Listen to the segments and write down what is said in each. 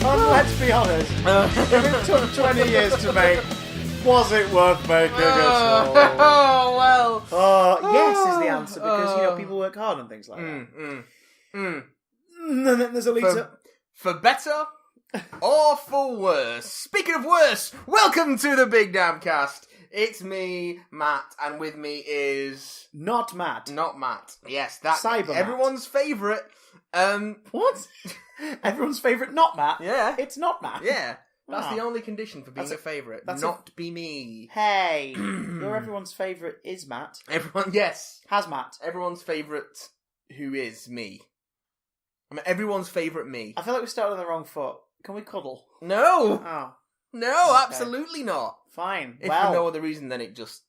Let's be honest. If it took 20 years to make, was it worth making at all? Oh, well. Yes is the answer, because, people work hard and things like that. And then there's Alita. For better or for worse. Speaking of worse, welcome to the Big Damn Cast. It's me, Matt, and with me is... Not Matt. Not Matt. Yes, that's Cyber everyone's favourite. What? Everyone's favourite not Matt? Yeah. It's not Matt? Yeah. That's the only condition for being a favourite. Not be me. Hey, your everyone's favourite is Matt. Yes. Has Matt. Everyone's favourite who is me. I mean, everyone's favourite me. I feel like we started on the wrong foot. Can we cuddle? No. Oh. No, Okay. Absolutely not. Fine. If for no other reason than it's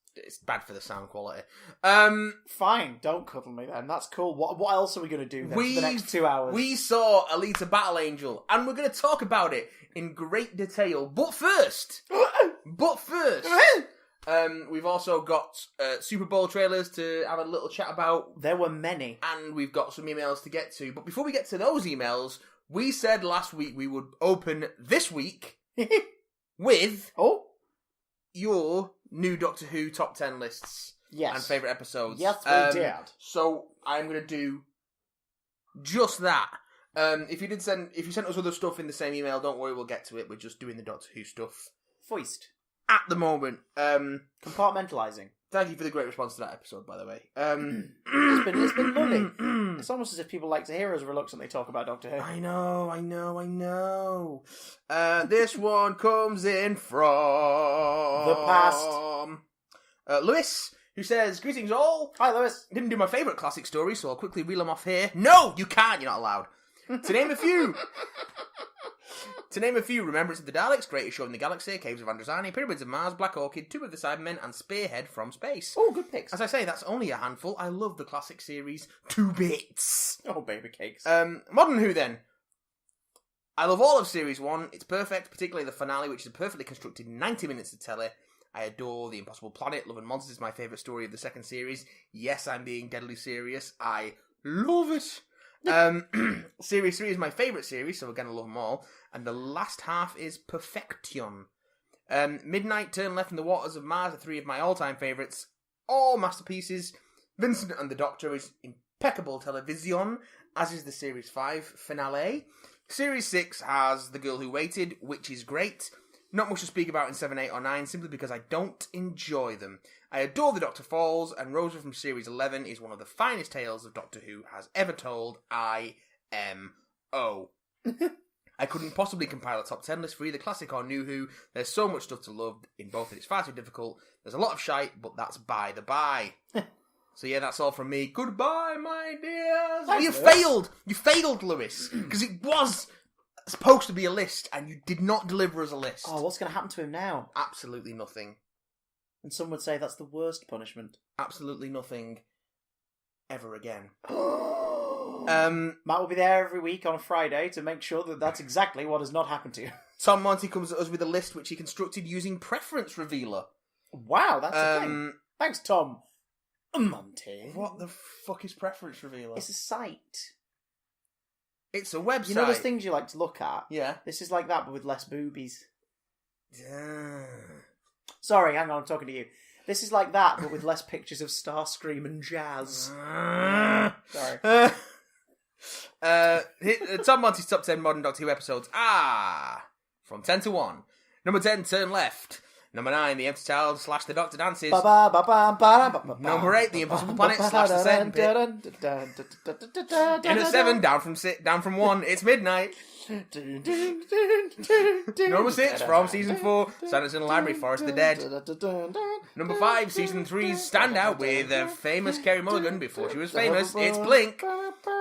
bad for the sound quality. Fine, don't cuddle me then. That's cool. What else are we going to do then for the next 2 hours? We saw Alita Battle Angel, and we're going to talk about it in great detail. But first, we've also got Superbowl trailers to have a little chat about. There were many. And we've got some emails to get to. But before we get to those emails, we said last week we would open this week with your new Doctor Who top 10 lists. Yes. And favourite episodes. Yes, we did. So I'm going to do just that. If you sent us other stuff in the same email, don't worry, we'll get to it. We're just doing the Doctor Who stuff Foist. at the moment. Compartmentalising. Thank you for the great response to that episode, by the way. It's been lovely. It's almost as if people like to hear us reluctantly talk about Doctor Who. I know. This one comes in from... the past. Lewis, who says, "Greetings all. Hi, Lewis. Didn't do my favourite classic story, so I'll quickly reel them off here." No, you can't. You're not allowed. To name a few. Remembrance of the Daleks, Greatest Show in the Galaxy, Caves of Androzani, Pyramids of Mars, Black Orchid, Tomb of the Cybermen, and Spearhead from Space. Oh, good picks. As I say, that's only a handful. I love the classic series to bits. Oh, baby cakes. Modern Who, then. I love all of Series 1. It's perfect, particularly the finale, which is a perfectly constructed 90 minutes of telly. I adore The Impossible Planet. Love and Monsters is my favourite story of the second series. Yes, I'm being deadly serious. I love it. Series 3 is my favourite series, so we're going to love them all. And the last half is Perfection. Midnight, Turn Left, and The Waters of Mars are three of my all-time favourites. All masterpieces. Vincent and the Doctor is impeccable television, as is the Series 5 finale. Series 6 has The Girl Who Waited, which is great. Not much to speak about in 7, 8, or 9, simply because I don't enjoy them. I adore The Doctor Falls, and Rosa from Series 11 is one of the finest tales of Doctor Who has ever told. IMO. I couldn't possibly compile a top 10 list for either classic or new Who. There's so much stuff to love in both, and it's far too difficult. There's a lot of shite, but that's by the by. So yeah, that's all from me. Goodbye, my dears. Thanks, You Lewis. failed, Lewis, because it was supposed to be a list, and you did not deliver us a list. Oh, what's going to happen to him now? Absolutely nothing. And some would say that's the worst punishment. Absolutely nothing. Ever again. Matt will be there every week on a Friday to make sure that that's exactly what has not happened to you. Tom Monty comes at us with a list which he constructed using Preference Revealer. Wow, that's a thing. Thanks, Tom Monty. What the fuck is Preference Revealer? It's a site. It's a website. You know those things you like to look at? Yeah. This is like that, but with less boobies. Yeah. Sorry, hang on, I'm talking to you. This is like that, but with less pictures of Starscream and Jazz. Sorry. Tom Monty's top 10 modern Doctor Who episodes are from 10 to 1. Number 10, Turn Left. Number 9, The Empty Child / The Doctor Dances. Number 8, The Impossible Planet / The Second Bit. In at 7, down from 1, It's Midnight. Number 6, from Season 4, Silence in the Library, Forest of the Dead. Number 5, Season 3's Standout with famous Kerry Mulligan before she was famous, It's Blink.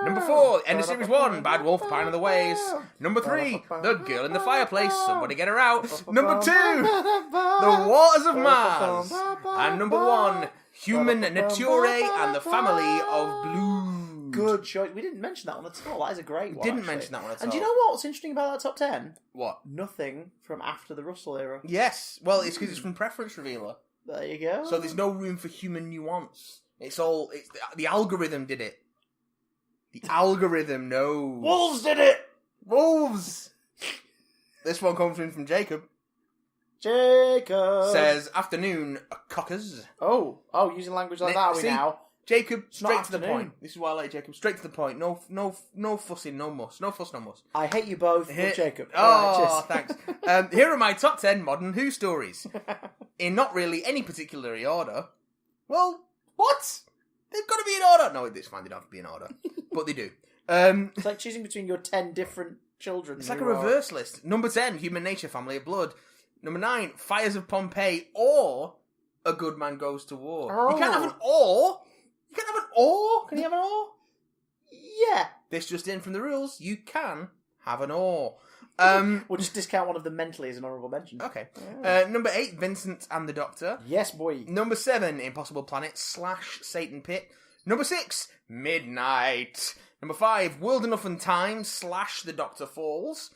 Number 4, end of Series 1, Bad Wolf, Pine of the Ways. Number 3, The Girl in the Fireplace, Somebody Get Her Out. Number 2, The Waters of Mars. And number 1, Human Nature and the Family of Blue. Good choice. We didn't mention that one at all. That is a great one. Didn't mention that one at all. And do you know what's interesting about that top 10? What? Nothing from after the Russell era. Yes. Well, it's because it's from Preference Revealer. There you go. So there's no room for human nuance. It's the algorithm did it. The algorithm knows. Wolves did it! Wolves! This one comes in from Jacob. Jacob! Says, afternoon, cockers. Oh, using language like that, are we now? Jacob, straight to the afternoon. point. This is why I like Jacob. Straight to the point. No fussing, no muss. No fuss, no muss. I hate you both, but Jacob. Oh, thanks. Here are my top 10 modern Who stories. In not really any particular order. Well, what? They've got to be in order. No, it's fine. They don't have to be in order. But they do. It's like choosing between your 10 different children. It's like a reverse list. Number 10, Human Nature, Family of Blood. Number 9, Fires of Pompeii, or A Good Man Goes to War. Oh. You can't have an or. You can't have an or. Can you have an or? Yeah. This just in from the rules. You can have an or. We'll just discount one of them mentally as an honourable mention. Okay. Yeah. Number 8, Vincent and the Doctor. Yes, boy. Number 7, Impossible Planet / Satan Pit. Number 6, Midnight. Number 5, World Enough and Time / The Doctor Falls.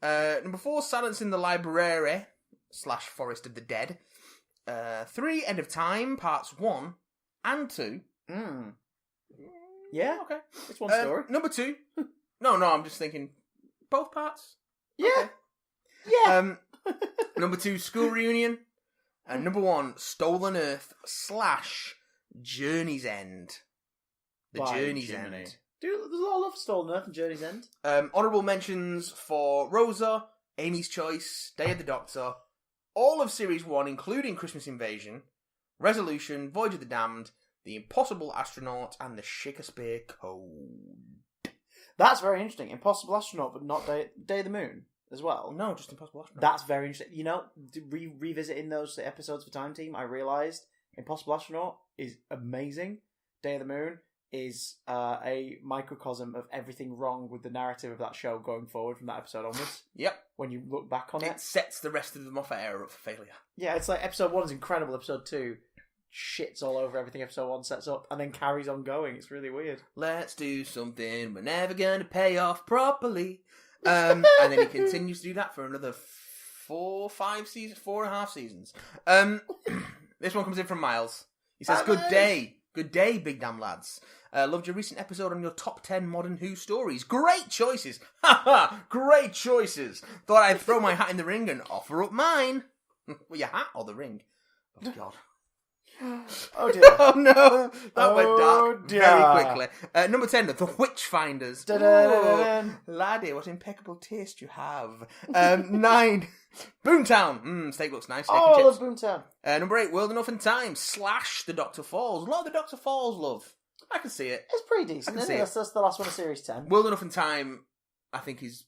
Number 4, Silence in the Library / Forest of the Dead. 3, End of Time, parts 1 and 2. Yeah, Okay. it's one story. Number 2. No, I'm just thinking both parts. Yeah. Okay. Yeah. Number 2, School Reunion. And number 1, Stolen Earth / Journey's End. The By Journey's Jiminy. End. There's a lot of love for Stolen Earth and Journey's End. Honourable mentions for Rosa, Amy's Choice, Day of the Doctor, all of Series 1, including Christmas Invasion, Resolution, Voyage of the Damned, The Impossible Astronaut, and The Shakespeare Code. That's very interesting. Impossible Astronaut, but not Day of the Moon as well. No, just Impossible Astronaut. That's very interesting. You know, revisiting those episodes for Time Team, I realised Impossible Astronaut is amazing. Day of the Moon is a microcosm of everything wrong with the narrative of that show going forward from that episode onwards. Yep. When you look back on It sets the rest of the Moffat era up for failure. Yeah, it's like episode 1 is incredible, episode 2 shits all over everything episode 1 sets up, and then carries on going. It's really weird. Let's do something we're never going to pay off properly. And then he continues to do that for another 4.5 seasons, 4.5 seasons. This one comes in from Miles. He says, Good day, big damn lads. Loved your recent episode on your top 10 modern Who stories. Great choices. Ha! Great choices. Thought I'd throw my hat in the ring and offer up mine. Well, your hat or the ring? Oh, God. Oh, dear. Oh, no. That went dark dear. very quickly. Number 10, The Witchfinders. Da-da-da-da-da. Laddie, what impeccable taste you have. 9, Boomtown. Steak looks nice. Steak and Oh, I chips. love Boomtown. Number 8, World Enough and Time / The Doctor Falls. A lot of the Doctor Falls love. I can see it. It's pretty decent, I can isn't see it? it. That's the last one of Series 10. World Enough and Time, I think, is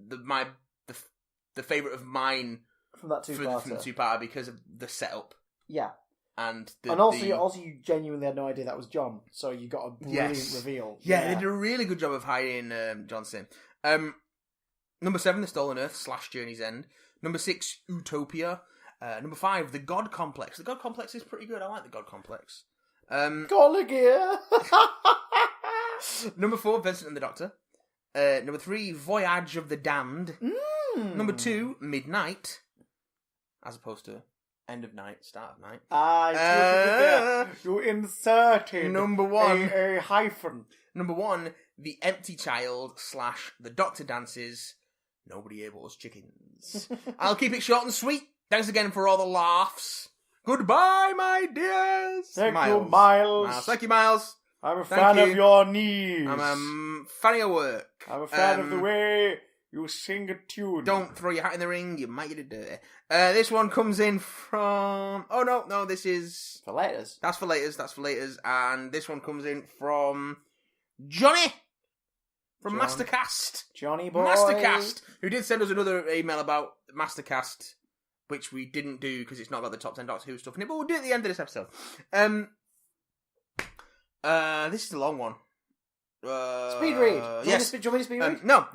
the favourite of mine From that from the two-parter. two-parter because of the setup. Yeah. And Also, you genuinely had no idea that was John, so you got a brilliant reveal. Yeah, they did a really good job of hiding Johnson. Number 7, The Stolen Earth / Journey's End. Number 6, Utopia. Number 5, The God Complex. The God Complex is pretty good. I like The God Complex. Gallagher! Number 4, Vincent and the Doctor. Number 3, Voyage of the Damned. Number 2, Midnight. As opposed to End of Night, Start of Night. You inserted Number 1. a hyphen. Number 1, The Empty Child / The Doctor Dances. Nobody Able's Chickens. I'll keep it short and sweet. Thanks again for all the laughs. Goodbye, my dears. Thank you, Miles. Thank you, Miles. I'm a Thank fan you. of your knees. I'm a fan of your work. I'm a fan of the way you sing a tune. Don't throw your hat in the ring. You might get it dirty. This one comes in from... Oh, no, this is... For laters. That's for laters. And this one comes in from Johnny. From John. Mastercast. Johnny boy. Mastercast. Who did send us another email about Mastercast, which we didn't do because it's not got the top 10 Doctor Who stuff in it, but we'll do it at the end of this episode. This is a long one. Speed read. Yes. Do you want me to speed read? No.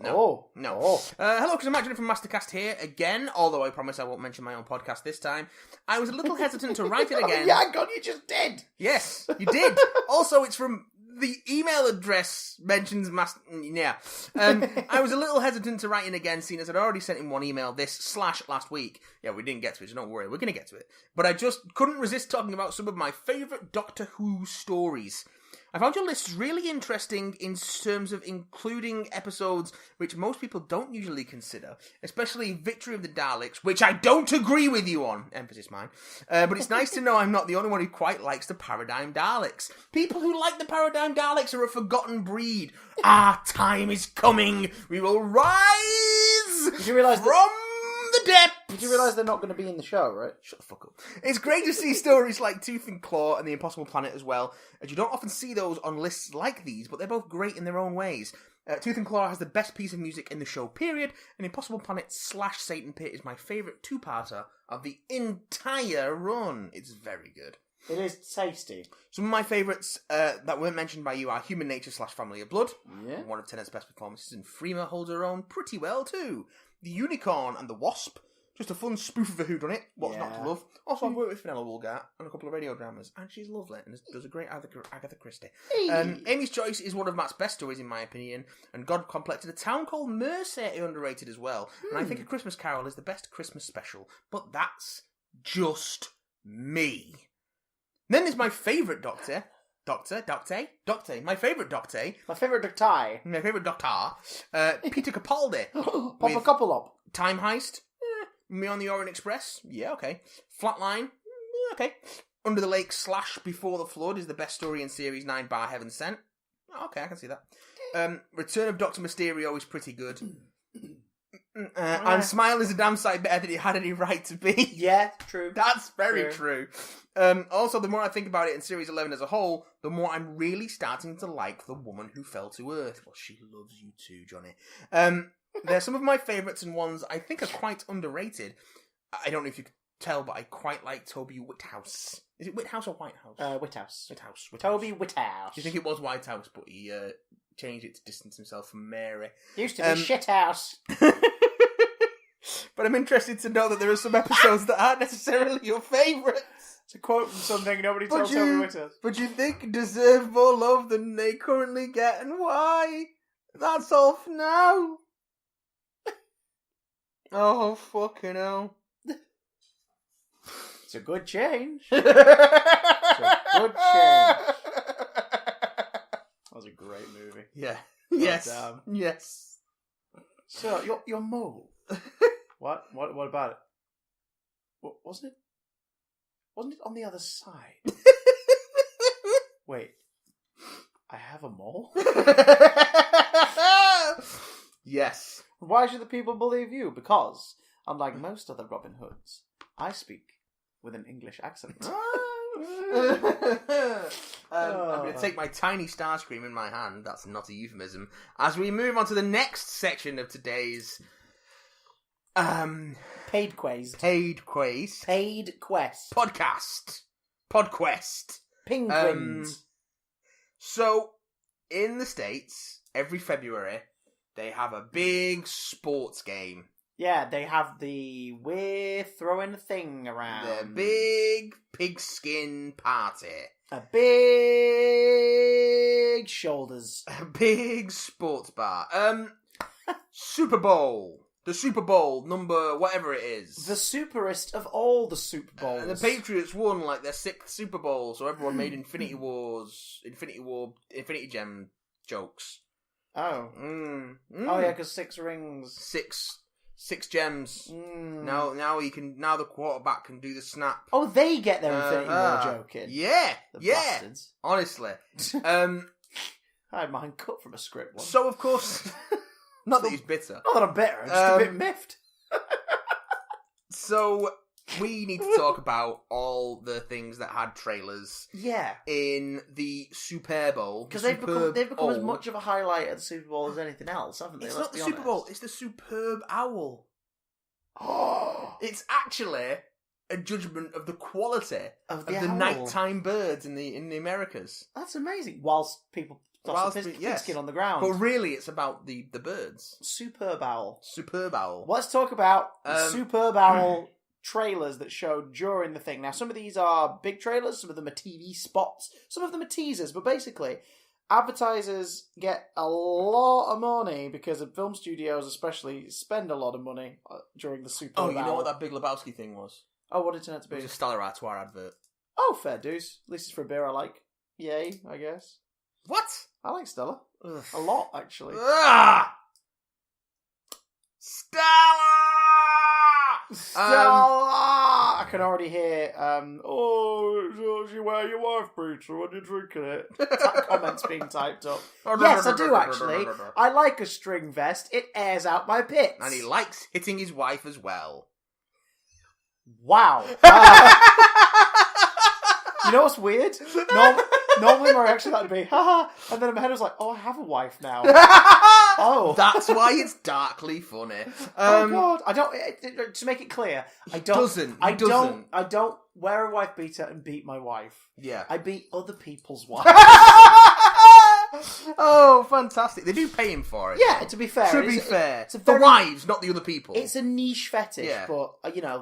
Oh. Hello, Chris and Matt, Johnny from Mastercast here again, although I promise I won't mention my own podcast this time. I was a little hesitant to write it again. Yeah, God, you just did. Yes, you did. Also, it's from The email address mentions yeah. I was a little hesitant to write in again, seeing as I'd already sent him one email this/last week. Yeah, we didn't get to it, so don't worry, we're going to get to it. But I just couldn't resist talking about some of my favourite Doctor Who stories. I found your lists really interesting in terms of including episodes which most people don't usually consider, especially Victory of the Daleks, which I don't agree with you on, emphasis mine, but it's nice to know I'm not the only one who quite likes the Paradigm Daleks. People who like the Paradigm Daleks are a forgotten breed. Our time is coming. We will rise Did you realise from the depths. Did you realise they're not going to be in the show, right? Shut the fuck up. It's great to see stories like Tooth and Claw and The Impossible Planet as well, as you don't often see those on lists like these, but they're both great in their own ways. Tooth and Claw has the best piece of music in the show, period, and Impossible Planet / Satan Pit is my favourite two-parter of the entire run. It's very good. It is tasty. Some of my favourites that weren't mentioned by you are Human Nature / Family of Blood. Yeah. One of Tennant's best performances, and Freema holds her own pretty well too. The Unicorn and the Wasp. Just a fun spoof of a whodunit. What's not to love? Also, I've worked with Fenella Woolgart on a couple of radio dramas, and she's lovely and does a great Agatha Christie. Hey. Amy's Choice is one of Matt's best stories, in my opinion, and God Complex in a Town Called Mercy is underrated as well. And I think A Christmas Carol is the best Christmas special, but that's just me. Then there's my favourite Doctor. My favourite Doctor. My favourite Doctor. My favourite Doctor. Peter Capaldi. Pop a couple up. Time Heist. Me on the Orient Express. Yeah, okay. Flatline. Yeah, okay. Under the Lake / Before the Flood is the best story in Series 9 bar Heaven Sent. Okay, I can see that. Return of Dr. Mysterio is pretty good. And Smile is a damn sight better than it had any right to be. Yeah, true. That's very true. Also, the more I think about it in Series 11 as a whole, the more I'm really starting to like The Woman Who Fell to Earth. Well, she loves you too, Johnny. They're some of my favourites and ones I think are quite underrated. I don't know if you could tell, but I quite like Toby Whithouse. Is it Whithouse or Whitehouse? Whithouse. Whithouse. Toby Whithouse. Do you think it was Whitehouse, but he changed it to distance himself from Mary? Used to be Shithouse. But I'm interested to know that there are some episodes that aren't necessarily your favourites. It's a quote from something nobody told Toby Whithouse. But you think deserve more love than they currently get, and why? That's all for now. Oh, fucking hell. It's a good change. It's a good change. That was a great movie. Yeah. Well Yes. done. Yes. So, your mole. What about it? Wasn't it on the other side? Wait. I have a mole? Yes. Why should the people believe you? Because, unlike most other Robin Hoods, I speak with an English accent. I'm going to take my tiny Starscream in my hand, that's not a euphemism, as we move on to the next section of today's Paid quest. Podquest. Penguins. So, in the States, every February, they have a big sports game. Yeah, they have we're throwing a thing around. The big pigskin party. A big shoulders. A big sports bar. Super Bowl. The Super Bowl, number whatever it is. The superest of all the Super Bowls. The Patriots won like their 6th Super Bowl, so everyone made Infinity Gem jokes. Oh. Oh yeah, because 6 rings. Six gems. Now the quarterback can do the snap. Oh, they get their Infinity War joke in. Yeah. The bastards. Honestly. I had mine cut from a script once. So of course, not that he's bitter. Not that I'm bitter, I'm just a bit miffed. So we need to talk about all the things that had trailers. Yeah. In the Super Bowl. Because they've become as much of a highlight of the Super Bowl as anything else, haven't they? It's Let's not the be Super honest. Bowl, it's the Superb Owl. Oh, It's actually a judgment of the quality of the owl. nighttime birds in the Americas. That's amazing. Whilst people toss the pigskin on the ground. But really, it's about the birds. Superb Owl. Superb Owl. Let's talk about the Superb Owl trailers that showed during the thing. Now, some of these are big trailers, some of them are TV spots, some of them are teasers, but basically, advertisers get a lot of money because film studios especially spend a lot of money during the Super Bowl. Oh, you know what that Big Lebowski thing was? Oh, what did it turn out to be? It was a Stella Artois advert. Oh, fair dues. At least it's for a beer I like. Yay, I guess. What? I like Stella. Ugh. A lot, actually. Ah! Stella! Stella! I can already hear, did you wear your wife beater when you're drinking it? Comments being typed up. Yes, I do, actually. I like a string vest. It airs out my pits. And he likes hitting his wife as well. Wow. You know what's weird? Normally my reaction would be, haha, and then in my head I was like, oh, I have a wife now. Oh. That's why it's darkly funny. Oh, God. I don't, to make it clear, I don't wear a wife beater and beat my wife. Yeah. I beat other people's wives. Oh, fantastic. They do pay him for it. Yeah, to be fair. It's the wives, not the other people. It's a niche fetish, yeah. But,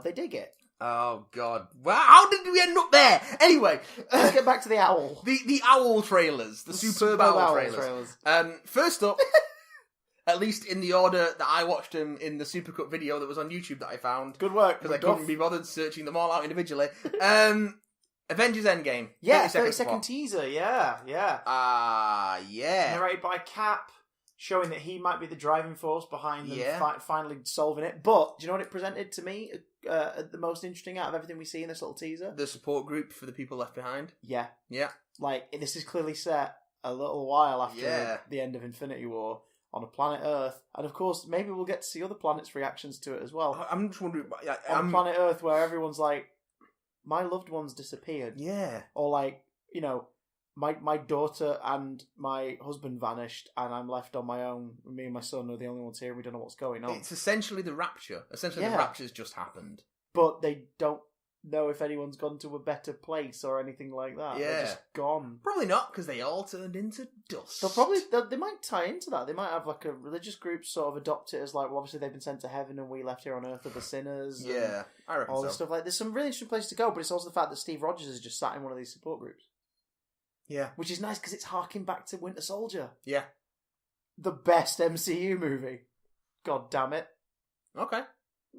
they dig it. Oh, God. Well, how did we end up there? Anyway. Let's get back to the owl. The owl trailers. The superb owl trailers. First up, at least in the order that I watched them in the Supercut video that was on YouTube that I found. Good work. Because I couldn't be bothered searching them all out individually. Avengers Endgame. Yeah, 30-second teaser. Yeah. Yeah. Narrated by Cap, showing that he might be the driving force behind them finally solving it. But, do you know what it presented to me? The most interesting out of everything we see in this little teaser? The support group for the people left behind. Yeah. Yeah. Like, this is clearly set a little while after the end of Infinity War on a planet Earth. And of course, maybe we'll get to see other planets' reactions to it as well. I'm just wondering... on planet Earth where everyone's like, my loved one's disappeared. Yeah. Or like, my daughter and my husband vanished and I'm left on my own. Me and my son are the only ones here and we don't know what's going on. It's essentially the Rapture. The Rapture's just happened. But they don't know if anyone's gone to a better place or anything like that. Yeah. They're just gone. Probably not, because they all turned into dust. They might tie into that. They might have like a religious group sort of adopt it as like, well, obviously they've been sent to heaven and we left here on Earth are the sinners. Yeah, I reckon all this stuff. Like, there's some really interesting places to go, but it's also the fact that Steve Rogers is just sat in one of these support groups. Yeah. Which is nice because it's harking back to Winter Soldier. Yeah. The best MCU movie. God damn it. Okay.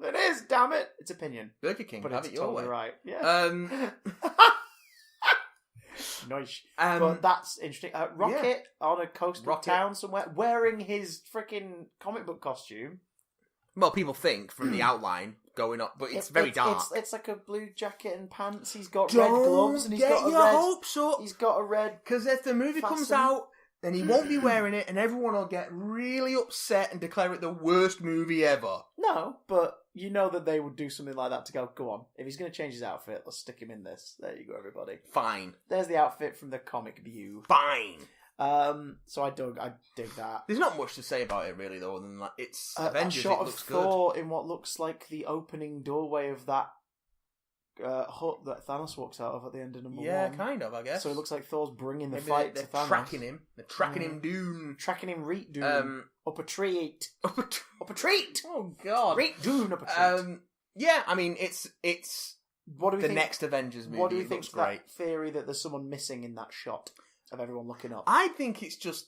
It is, damn it. It's opinion. Burger King, but have it's it your totally way. Right. Yeah. Nice. But that's interesting. Rocket on a coastal town somewhere, wearing his freaking comic book costume. Well, people think from the outline going up, but it's very dark. It's like a blue jacket and pants. He's got red gloves and he's got a red. Hopes up. He's got a red. Because if the movie comes out, then he won't be wearing it, and everyone will get really upset and declare it the worst movie ever. No, but you know that they would do something like that to go on. If he's going to change his outfit, let's stick him in this. There you go, everybody. Fine. There's the outfit from the comic view. Fine. So I dig that. There's not much to say about it really, though, than that it's Avengers. A shot it looks of Thor in what looks like the opening doorway of that hut that Thanos walks out of at the end of number one. Yeah, kind of, I guess. So it looks like Thor's bringing the fight to Thanos. They're tracking him. They're tracking him down. Tracking him reet down. Up a treat. Up a treat! Oh, God. Reet down up a treat. Yeah, I mean, it's what do we the think, next Avengers movie. What do you think of that theory that there's someone missing in that shot of everyone looking up? I think it's just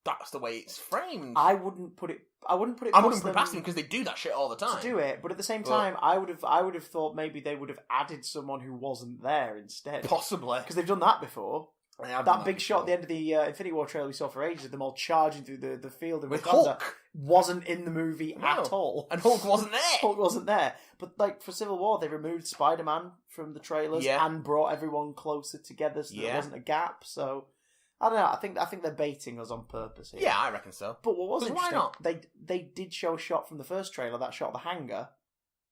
that's the way it's framed. I wouldn't put it past them because they do that shit all the time. To do it, but at the same time, I would have thought maybe they would have added someone who wasn't there instead. Possibly, because they've done that before. That big shot at the end of the Infinity War trailer we saw for ages of them all charging through the field and with Hulk wasn't in the movie at all, and Hulk wasn't there. Hulk wasn't there. But like for Civil War, they removed Spider-Man from the trailers and brought everyone closer together so there wasn't a gap. So I don't know. I think they're baiting us on purpose here. Yeah, I reckon so. But what was interesting? Why not? They did show a shot from the first trailer, that shot of the hangar.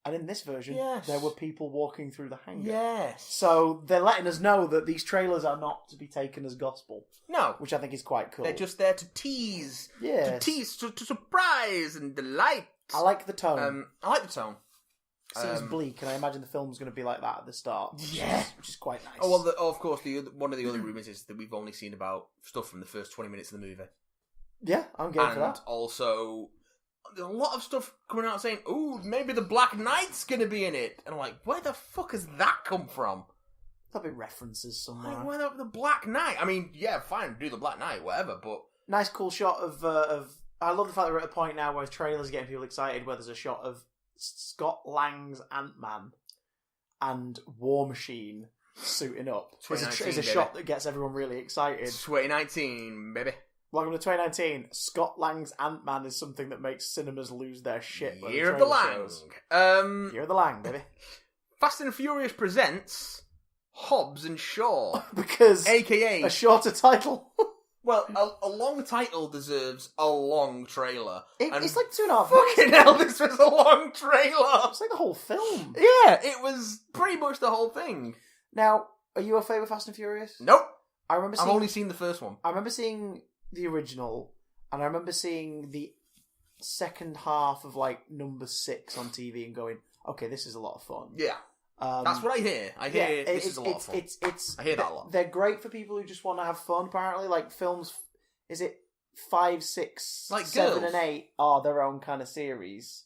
And in this version, there were people walking through the hangar. Yes. So they're letting us know that these trailers are not to be taken as gospel. No. Which I think is quite cool. They're just there to tease. Yes. To surprise and delight. I like the tone. Seems bleak, and I imagine the film's going to be like that at the start. Which is quite nice. Oh, well, of course, one of the other rumours is that we've only seen about stuff from the first 20 minutes of the movie. Yeah, I'm game for that. And also, there's a lot of stuff coming out saying, ooh, maybe the Black Knight's going to be in it. And I'm like, where the fuck has that come from? There'll be references somewhere. Why the Black Knight? I mean, yeah, fine, do the Black Knight, whatever, but... Nice cool shot of I love the fact that we're at a point now where trailers are getting people excited, where there's a shot of Scott Lang's Ant-Man and War Machine suiting up. It's a shot that gets everyone really excited. 2019, baby. Welcome to 2019. Scott Lang's Ant-Man is something that makes cinemas lose their shit. Year of the Lang. Year of the Lang, baby. Fast and Furious presents Hobbs and Shaw. Because AKA... a shorter title. Well, a long title deserves a long trailer. It's like 2.5 minutes. Fucking hell, this was a long trailer! It's like the whole film. Yeah, it was pretty much the whole thing. Now, are you a fan of Fast and Furious? Nope. I've only seen the first one. I remember seeing the original, and I remember seeing the second half of, like, number 6 on TV and going, okay, this is a lot of fun. Yeah. That's what I hear. I hear this is a lot of fun. I hear that a lot. They're great for people who just want to have fun, apparently. Like, films, is it 5, 6, like 7 girls. and 8 are their own kind of series.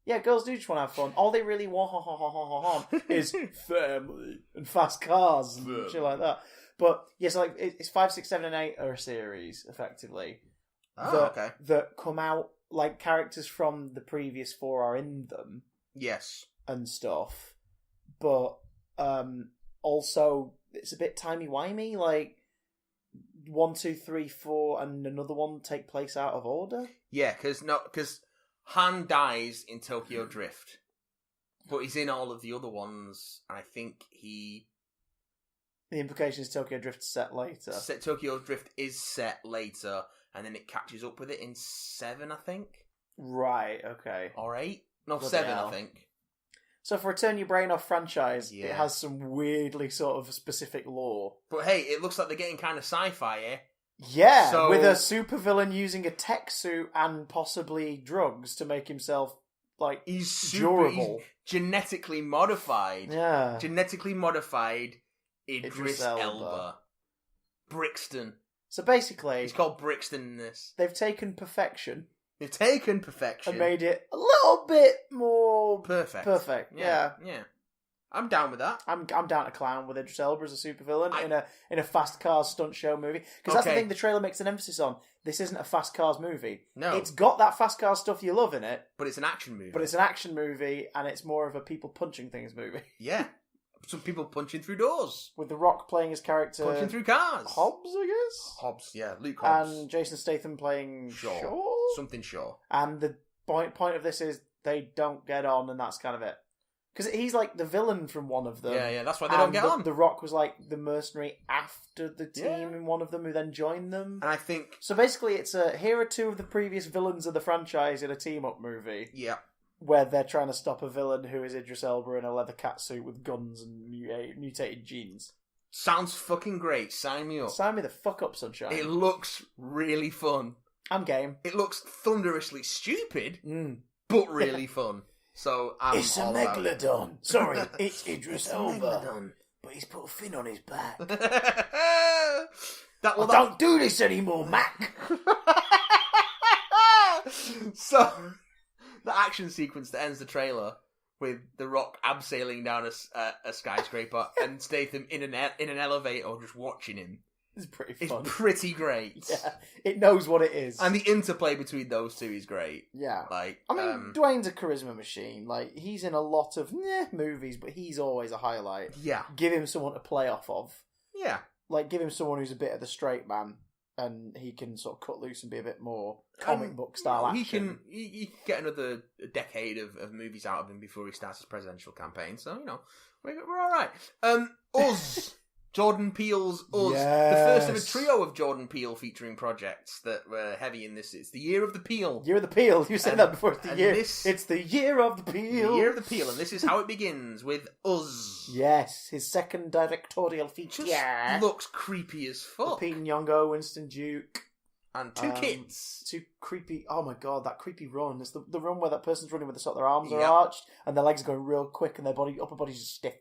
Yeah, girls do just want to have fun. All they really want is family and fast cars and shit like that. But, yeah, so, like, it's 5, 6, 7 and 8 are a series, effectively. Okay. That come out, like, characters from the previous 4 are in them. Yes. And stuff. But also it's a bit timey-wimey, like 1, 2, 3, 4 and another one take place out of order. Yeah, because Han dies in Tokyo Drift, but he's in all of the other ones. I think the implication is Tokyo Drift set later. Tokyo Drift is set later, and then it catches up with it in 7, I think. Right. Okay. Or 8? No, Bloody 7, hell. I think. So for a Turn Your Brain Off franchise, Yeah. it has some weirdly sort of specific lore. But hey, it looks like they're getting kind of sci-fi, eh? Yeah, So- with a supervillain using a tech suit and possibly drugs to make himself, like, He's durable. He's genetically modified. Yeah. Genetically modified Idris Idris Elba. Elba. Brixton. So basically, He's called Brixton in this. they've taken perfection They've taken perfection. and made it a little bit more Perfect. perfect. Yeah. I'm down with that. I'm down to clown with Idris Elba as a supervillain in a fast cars stunt show movie, because that's the Okay. thing the trailer makes an emphasis on. This isn't a fast cars movie. No. It's got that fast car stuff you love in it, But it's an action movie. but it's an action movie and it's more of a people punching things movie. Yeah. Some people punching through doors. With The Rock playing his character Punching through cars. Hobbs, I guess. Hobbs, yeah. Luke Hobbs. And Jason Statham playing Shaw. Shaw. Something Shaw. And the point of this is they don't get on, and that's kind of it. Because he's like the villain from one of them. Yeah, that's why they don't get on. The Rock was like the mercenary after the team Yeah. in one of them, who then joined them. And I think... So basically, it's here are 2 of the previous villains of the franchise in a team-up movie, Yeah. where they're trying to stop a villain who is Idris Elba in a leather catsuit with guns and mutated genes. Sounds fucking great. Sign me up. Sign me the fuck up, sunshine. It looks really fun. I'm game. It looks thunderously stupid, Mm. but really fun. So I'm It's a all about it. megalodon. Sorry, it's Idris It's a Elba. megalodon. But he's put a fin on his back. Don't do this anymore, Mac. So, the action sequence that ends the trailer with The Rock abseiling down a skyscraper and Statham in an elevator just watching him. It's pretty It's fun. pretty great. Yeah, it knows what it is. And the interplay between those two is great. Yeah. Like, I mean, Dwayne's a charisma machine. Like, he's in a lot of movies, but he's always a highlight. yeah. Give him someone to play off of. Yeah. Like, give him someone who's a bit of the straight man, and he can sort of cut loose and be a bit more comic book style action. He can get another decade of movies out of him before he starts his presidential campaign. So, we're all right. Us. Jordan Peele's Us. Yes. The first of a trio of Jordan Peele featuring projects that were heavy in this. It's the year of the Peel. Year of the Peel. You said And- that before. It's the and year. this- It's the year of the Peel. The year of the Peel. And this is how it begins with Us. Yes, his second directorial feature. Just looks creepy as fuck. Pete Nyong'o, Winston Duke. And two kids. 2 creepy... Oh my god, that creepy run. It's the run where that person's running with the sort of their arms are Yep. arched and their legs are going real quick and their upper body's just stiff.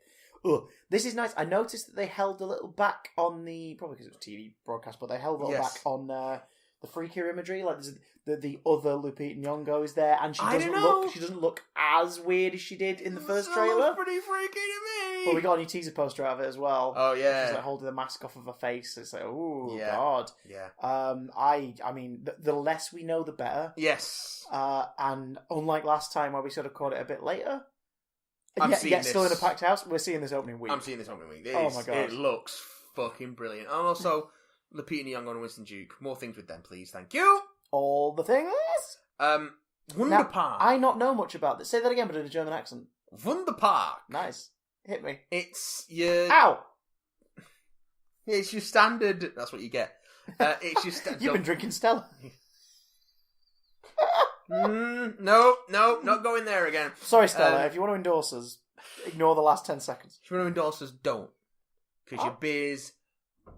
Ugh. This is nice. I noticed that they held a little back on the... Probably because it was TV broadcast, but they held a little Yes. back on the the freakier imagery. Like the other Lupita Nyong'o is there, and she I doesn't don't know. look. She doesn't look as weird as she did in the first That trailer. looks pretty freaky to me. Well, we got a new teaser poster out of it as well. Oh yeah. She's like holding the mask off of her face. It's like, oh Yeah. god. Yeah. I mean, the less we know, the better. Yes. And unlike last time where we sort of caught it a bit later, I'm yet seeing still in a this. packed house, we're seeing this opening week. I'm seeing this opening week. Oh my God. It looks fucking brilliant. And also, Lupita Nyong'o and Winston Duke. More things with them, please. Thank you. All the things. Wunderpark. I not know much about this. Say that again, but in a German accent. Wunderpark. Nice. Hit me. It's your... Ow! It's your standard... That's what you get. It's your standard... You've been drinking Stella. No, not going there again. Sorry, Stella. If you want to endorse us, ignore the last 10 seconds. If you want to endorse us, don't. Because your beers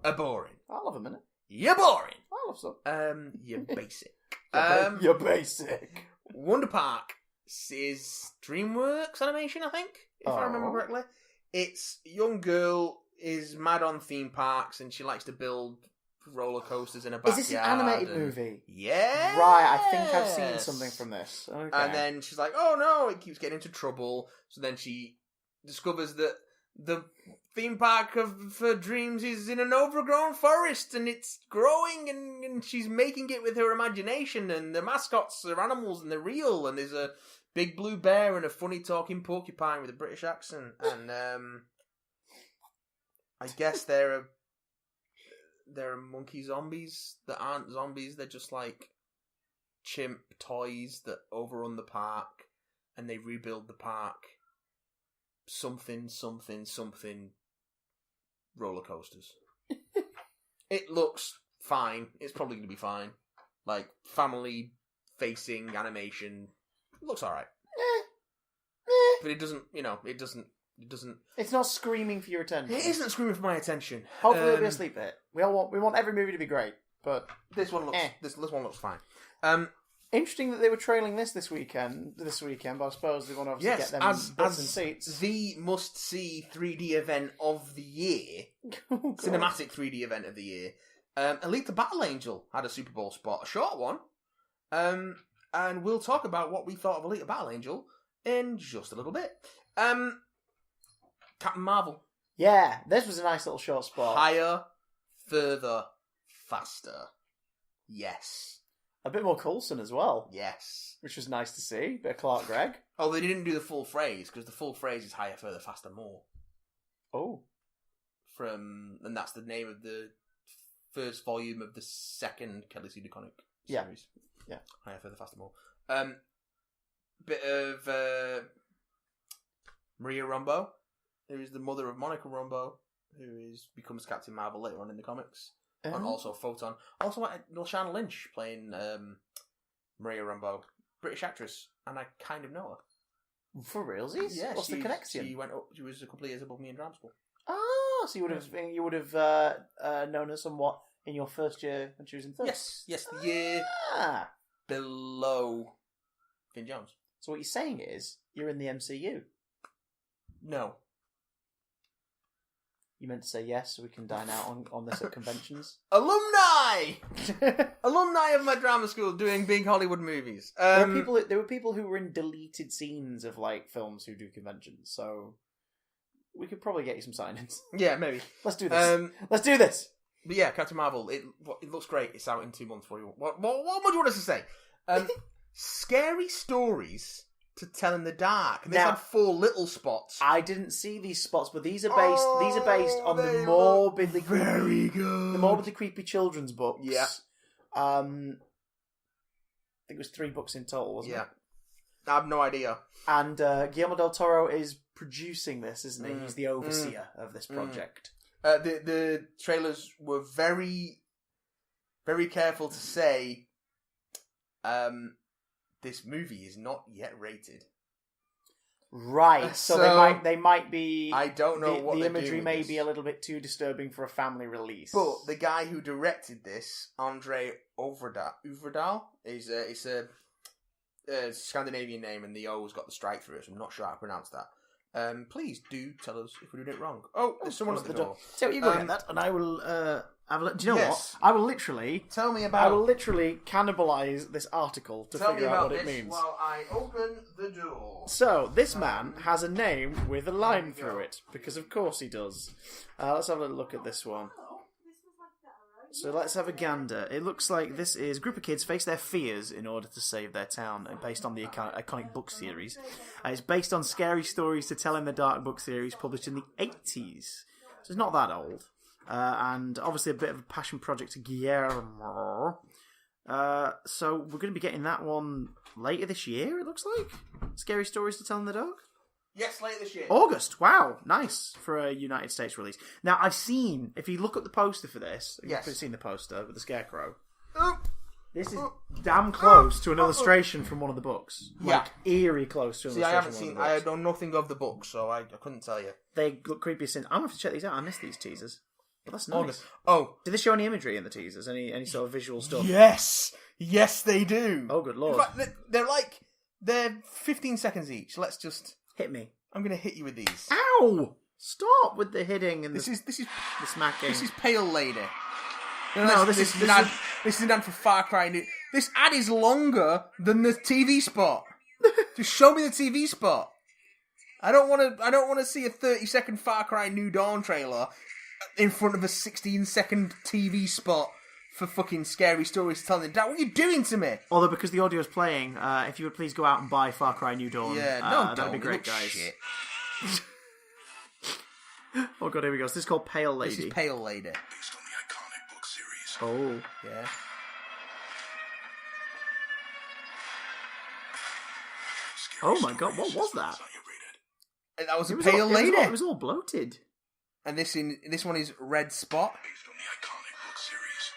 are boring. I'll have a minute. You're boring. I'll have some. You're basic. You're basic. Wunderpark is DreamWorks animation, I think, if I remember Oh. correctly. It's a young girl is mad on theme parks and she likes to build roller coasters in a backyard. Is this an animated movie? Yeah. Right, I think I've seen something from this. Okay. And then she's like, oh no, it keeps getting into trouble. So then she discovers that the theme park of her dreams is in an overgrown forest and it's growing and she's making it with her imagination and the mascots are animals and they're real and there's a big blue bear and a funny talking porcupine with a British accent and I guess they're monkey zombies that aren't zombies, they're just like chimp toys that overrun the park and they rebuild the park something roller coasters. It looks fine. It's probably going to be fine. Like family facing animation. It looks alright. But it doesn't, it doesn't. It's not screaming for your attention. It isn't screaming for my attention. Hopefully it'll be a sleep hit. We want every movie to be great, but This one looks this one looks fine. interesting that they were trailing this weekend, but I suppose they want to obviously get them butts and seats. The must-see 3D event of the year, Oh, God. cinematic 3D event of the year. Alita Battle Angel had a Super Bowl spot, a short one. And we'll talk about what we thought of Alita Battle Angel in just a little bit. Captain Marvel. Yeah, this was a nice little short spot. Higher, further, faster. Yes. A bit more Coulson as well, Yes. which was nice to see. Bit of Clark Gregg. Oh, they didn't do the full phrase, because the full phrase is higher, further, faster, more. Oh. And that's the name of the first volume of the second Kelly Sue DeConnick Yeah. series. Yeah. Higher, further, faster, more. Bit of Maria Rambeau, who is the mother of Monica Rambeau, who becomes Captain Marvel later on in the comics. And also Photon. Also, Lashana Lynch playing Maria Rambeau, British actress, and I kind of know her. For realsies? Yeah, What's the connection? She went up. She was a couple of years above me in drama school. Oh, so you would have known her somewhat in your first year when she was in third. Yes, the year Ah. below Finn Jones. So what you're saying is you're in the MCU. No. You meant to say yes, so we can dine out on this at conventions. Alumni! Alumni of my drama school doing big Hollywood movies. There were people who were in deleted scenes of like films who do conventions, so we could probably get you some signings. Yeah, maybe. Let's do this. Let's do this. But yeah, Captain Marvel. It looks great. It's out in 2 months. What would you want us to say? Scary stories to tell in the dark. And they Now- had 4 little spots. I didn't see these spots, but these are based on the they morbidly look very creepy, good. the morbidly creepy children's books. Yeah. I think it was 3 books in total, wasn't Yeah. it? I have no idea. And Guillermo del Toro is producing this, isn't he? He's the overseer of this project. The trailers were very, very careful to say this movie is not yet rated. Right. So they might be. I don't know what the they're imagery doing with may this. be a little bit too disturbing for a family release. But the guy who directed this, Andre Øvredal, it's a Scandinavian name, and the O's got the strike through it, so I'm not sure how to pronounce that. please do tell us if we're doing it wrong. Oh, there's someone at the door. So you go get that, and I will have a look. Do you know Yes. what? I will literally cannibalize this article to Tell me figure out about what it this means. while I open the door. So, this man has a name with a line through it, because of course he does. Let's have a look at this one. So let's have a gander. It looks like this is a group of kids face their fears in order to save their town, and based on the iconic book series. It's based on Scary Stories to Tell in the Dark book series published in the 80s. So it's not that old. And obviously a bit of a passion project to Guillermo. So we're going to be getting that one later this year, it looks like. Scary Stories to Tell in the Dark? Yes, later this year. August. Wow, nice for a United States release. Now, I've seen, if you look at the poster for this, yes. You've seen the poster with the scarecrow. This is damn close to an illustration from one of the books. Like, eerie close to an illustration from one of the books. I know nothing of the book, so I couldn't tell you. They look creepy as sin. I'm going to have to check these out. I missed these teasers. But that's nice. August. Oh. Did they show any imagery in the teasers? Any sort of visual stuff? Yes! Yes, they do! Oh, good lord. In fact, they're 15 seconds each. Let's just... Hit me. I'm going to hit you with these. Ow! Stop with the hitting and the smacking. This is Pale Lady. No, this is an ad for Far Cry New. This ad is longer than the TV spot. Just show me the TV spot. I don't want to see a 30-second Far Cry New Dawn trailer in front of a 16-second TV spot for fucking Scary Stories telling Dad, what are you doing to me? Although, because the audio's playing, if you would please go out and buy Far Cry New Dawn. Yeah, no, that'd be great, guys. Shit. Oh god, here we go. So this is called Pale Lady. This is Pale Lady. Based on the iconic book series. Oh. Yeah. Oh my god, what was that? And that was a Pale Lady. It was all bloated. And this one is Red Spot. Based on the iconic book series.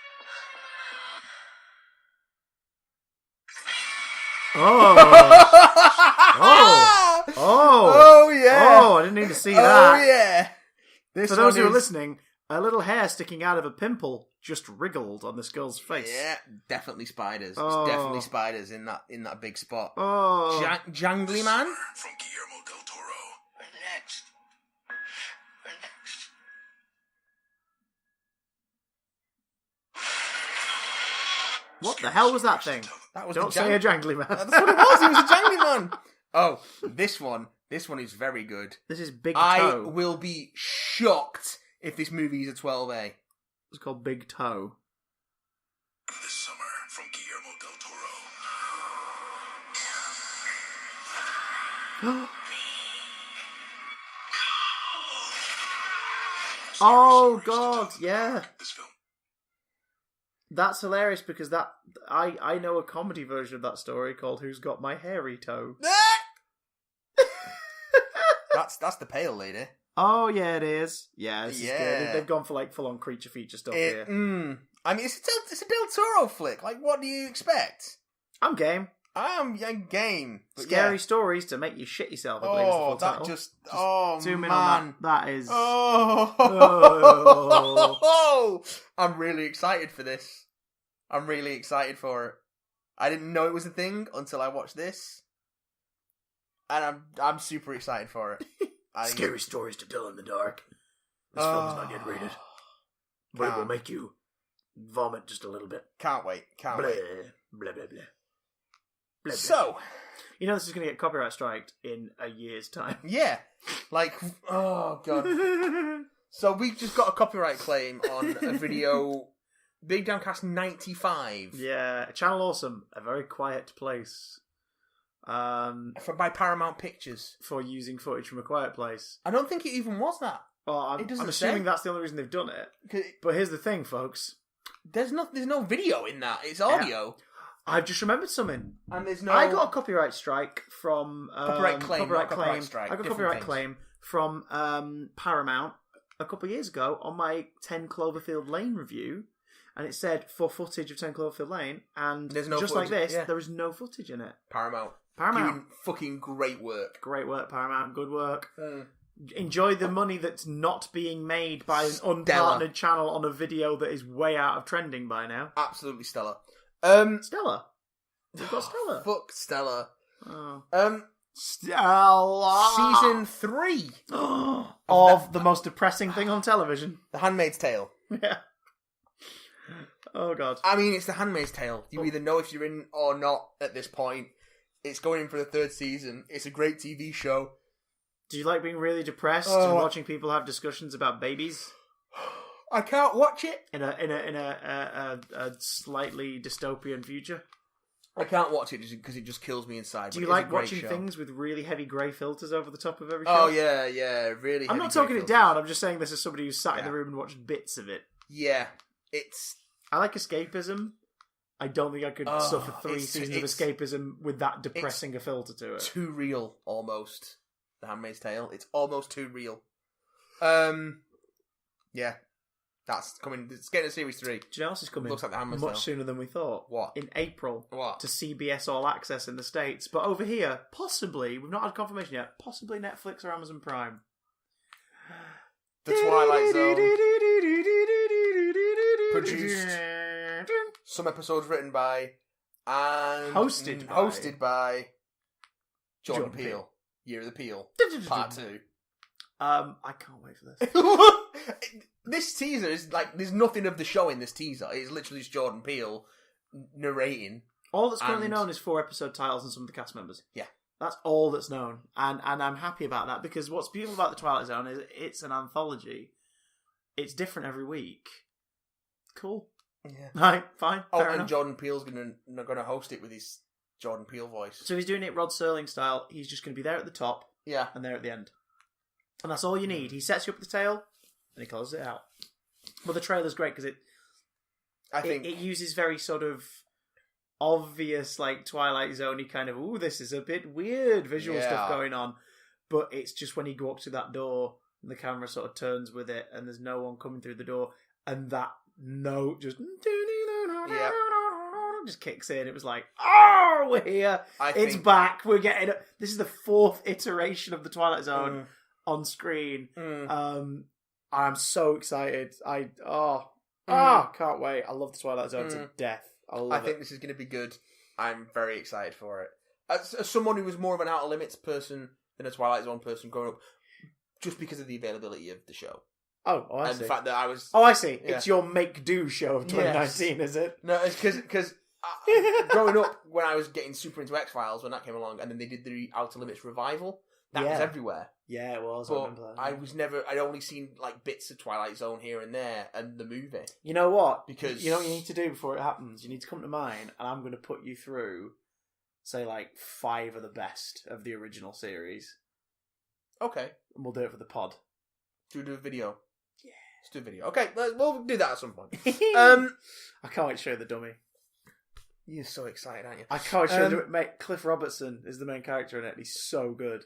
Oh. Oh yeah. Oh, I didn't need to see that. Oh yeah. For those who are listening, a little hair sticking out of a pimple just wriggled on this girl's face. Yeah, definitely spiders. Oh. It's definitely spiders in that big spot. Oh. Jangly Man? From Guillermo del Toro. We're next. What the hell was that thing? That was Don't say a jangly man. That's what it was. It was a jangly man. Oh, this one is very good. This is Big I Toe. will be shocked if this movie is a 12A. It's called Big Toe. This summer from Guillermo del Toro. Oh god, yeah. This film. That's hilarious because I know a comedy version of that story called Who's Got My Hairy Toe? That's the Pale Lady. Oh yeah, it is. Yeah, this is Yeah. good. They've gone for like full on creature feature stuff here. I mean, it's a Del Toro flick. Like, what do you expect? I'm game. I'm game. But Scary yeah. stories to make you shit yourself, I believe is the full title. Zoom in man. on that. That is... Oh. Oh. I'm really excited for this. I'm really excited for it. I didn't know it was a thing until I watched this. And I'm super excited for it. Scary stories to tell in the dark. This film is not yet rated. But it will make you vomit just a little bit. Can't wait. Blah, blah, blah, blah. Blah, blah. So, you know this is going to get copyright striked in a year's time. yeah. Like, oh, God. So we just got a copyright claim on a video, Big Downcast 95. Yeah, Channel Awesome, a very quiet place. By Paramount Pictures. For using footage from A Quiet Place. I don't think it even was that. Oh, I'm assuming that's the only reason they've done it. But here's the thing, folks. There's no video in that. It's audio. Yeah. I've just remembered something. And there's no... I got a copyright strike from... copyright claim. I got a copyright claim from Paramount a couple of years ago on my 10 Cloverfield Lane review. And it said, for footage of 10 Cloverfield Lane. And there's no just footage, like this, yeah. there is no footage in it. Paramount. Doing fucking great work. Great work, Paramount. Good work. Enjoy the money that's not being made by an unpartnered channel on a video that is way out of trending by now. Absolutely stellar. Stella. We've got Stella. Fuck Stella. Oh. Stella! Season 3 of the most depressing thing on television. The Handmaid's Tale. Yeah. Oh, God. I mean, it's The Handmaid's Tale. You either know if you're in or not at this point. It's going in for the 3rd season. It's a great TV show. Do you like being really depressed and watching people have discussions about babies? I can't watch it. In a slightly dystopian future? I can't watch it because it just kills me inside. Do you like watching things with really heavy grey filters over the top of every show? Oh, yeah, really. I'm not talking it down, I'm just saying this as somebody who's sat in the room and watched bits of it. Yeah, it's... I like escapism. I don't think I could suffer 3 seasons of escapism with that depressing a filter to it. Too real, almost. The Handmaid's Tale. It's almost too real. Yeah. That's coming. It's getting to Series 3. Do you know what else is coming? Looks like the Handmaid's much Tale. sooner than we thought. What? In April. What? To CBS All Access in the States. But over here, possibly, we've not had confirmation yet, possibly Netflix or Amazon Prime. The Twilight Zone. Produced. Some episodes written by and hosted by Jordan Peele. Year of the Peel. Part 2. I can't wait for this. This teaser is like, there's nothing of the show in this teaser. It's literally just Jordan Peele narrating. All that's currently known is 4 episode titles and some of the cast members. Yeah. That's all that's known. And I'm happy about that because what's beautiful about the Twilight Zone is it's an anthology. It's different every week. Cool. Yeah. Right, fine. Oh, fair and enough. Jordan Peele's gonna host it with his Jordan Peele voice. So he's doing it Rod Serling style. He's just going to be there at the top Yeah. and there at the end. And that's all you need. He sets you up at the tail and he closes it out. But the trailer's great because it uses very sort of obvious, like, Twilight Zone-y kind of, ooh, this is a bit weird visual stuff going on. But it's just when you go up to that door and the camera sort of turns with it and there's no one coming through the door and that note just kicks in. It was like, oh, we're here. It's back. We're getting it. This is the 4th iteration of the Twilight Zone on screen. I'm so excited. Can't wait. I love the Twilight Zone to death. I think this is going to be good. I'm very excited for it. As someone who was more of an Outer Limits person than a Twilight Zone person growing up, just because of the availability of the show. I see. And the fact that I was... Oh, I see. Yeah. It's your make-do show of 2019, is it? No, it's because growing up, when I was getting super into X-Files, when that came along, and then they did the Outer Limits revival, that was everywhere. Yeah, it was. But I remember that. I'd only seen like bits of Twilight Zone here and there, and the movie. You know what? Because... You know what you need to do before it happens? You need to come to mine, and I'm going to put you through, say, like, 5 of the best of the original series. Okay. And we'll do it for the pod. Do we do a video? Yeah. Let's do a video. Okay, we'll do that at some point. I can't wait to show you the dummy. You're so excited, aren't you? I can't wait to show you the... Mate, Cliff Robertson is the main character in it. He's so good.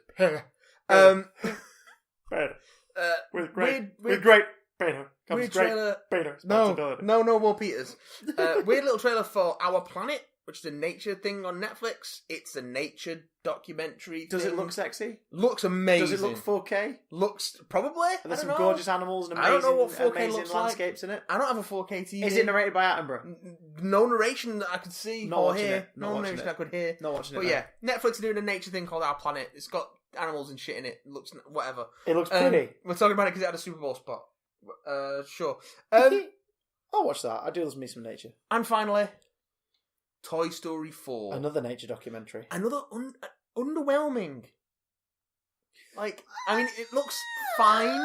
With great beta comes great beta responsibility. No more Peters. Weird little trailer for Our Planet, which is a nature thing on Netflix. It's a nature documentary. Does it look sexy? Looks amazing. Does it look 4K? Looks probably. Are there some gorgeous animals and I don't know what 4K amazing looks landscapes in it? I don't have a 4K TV. Is it narrated by Attenborough? No narration that I could see Not or watching hear. it. Not No watching narration it. I could hear. Not watching it. But yeah, Netflix are doing a nature thing called Our Planet. It's got animals and shit in it. It looks whatever. It looks pretty. We're talking about it because it had a Super Bowl spot. Sure. I'll watch that. I do love me some nature. And finally, Toy Story 4. Another nature documentary. Another underwhelming. Like, I mean, it looks fine,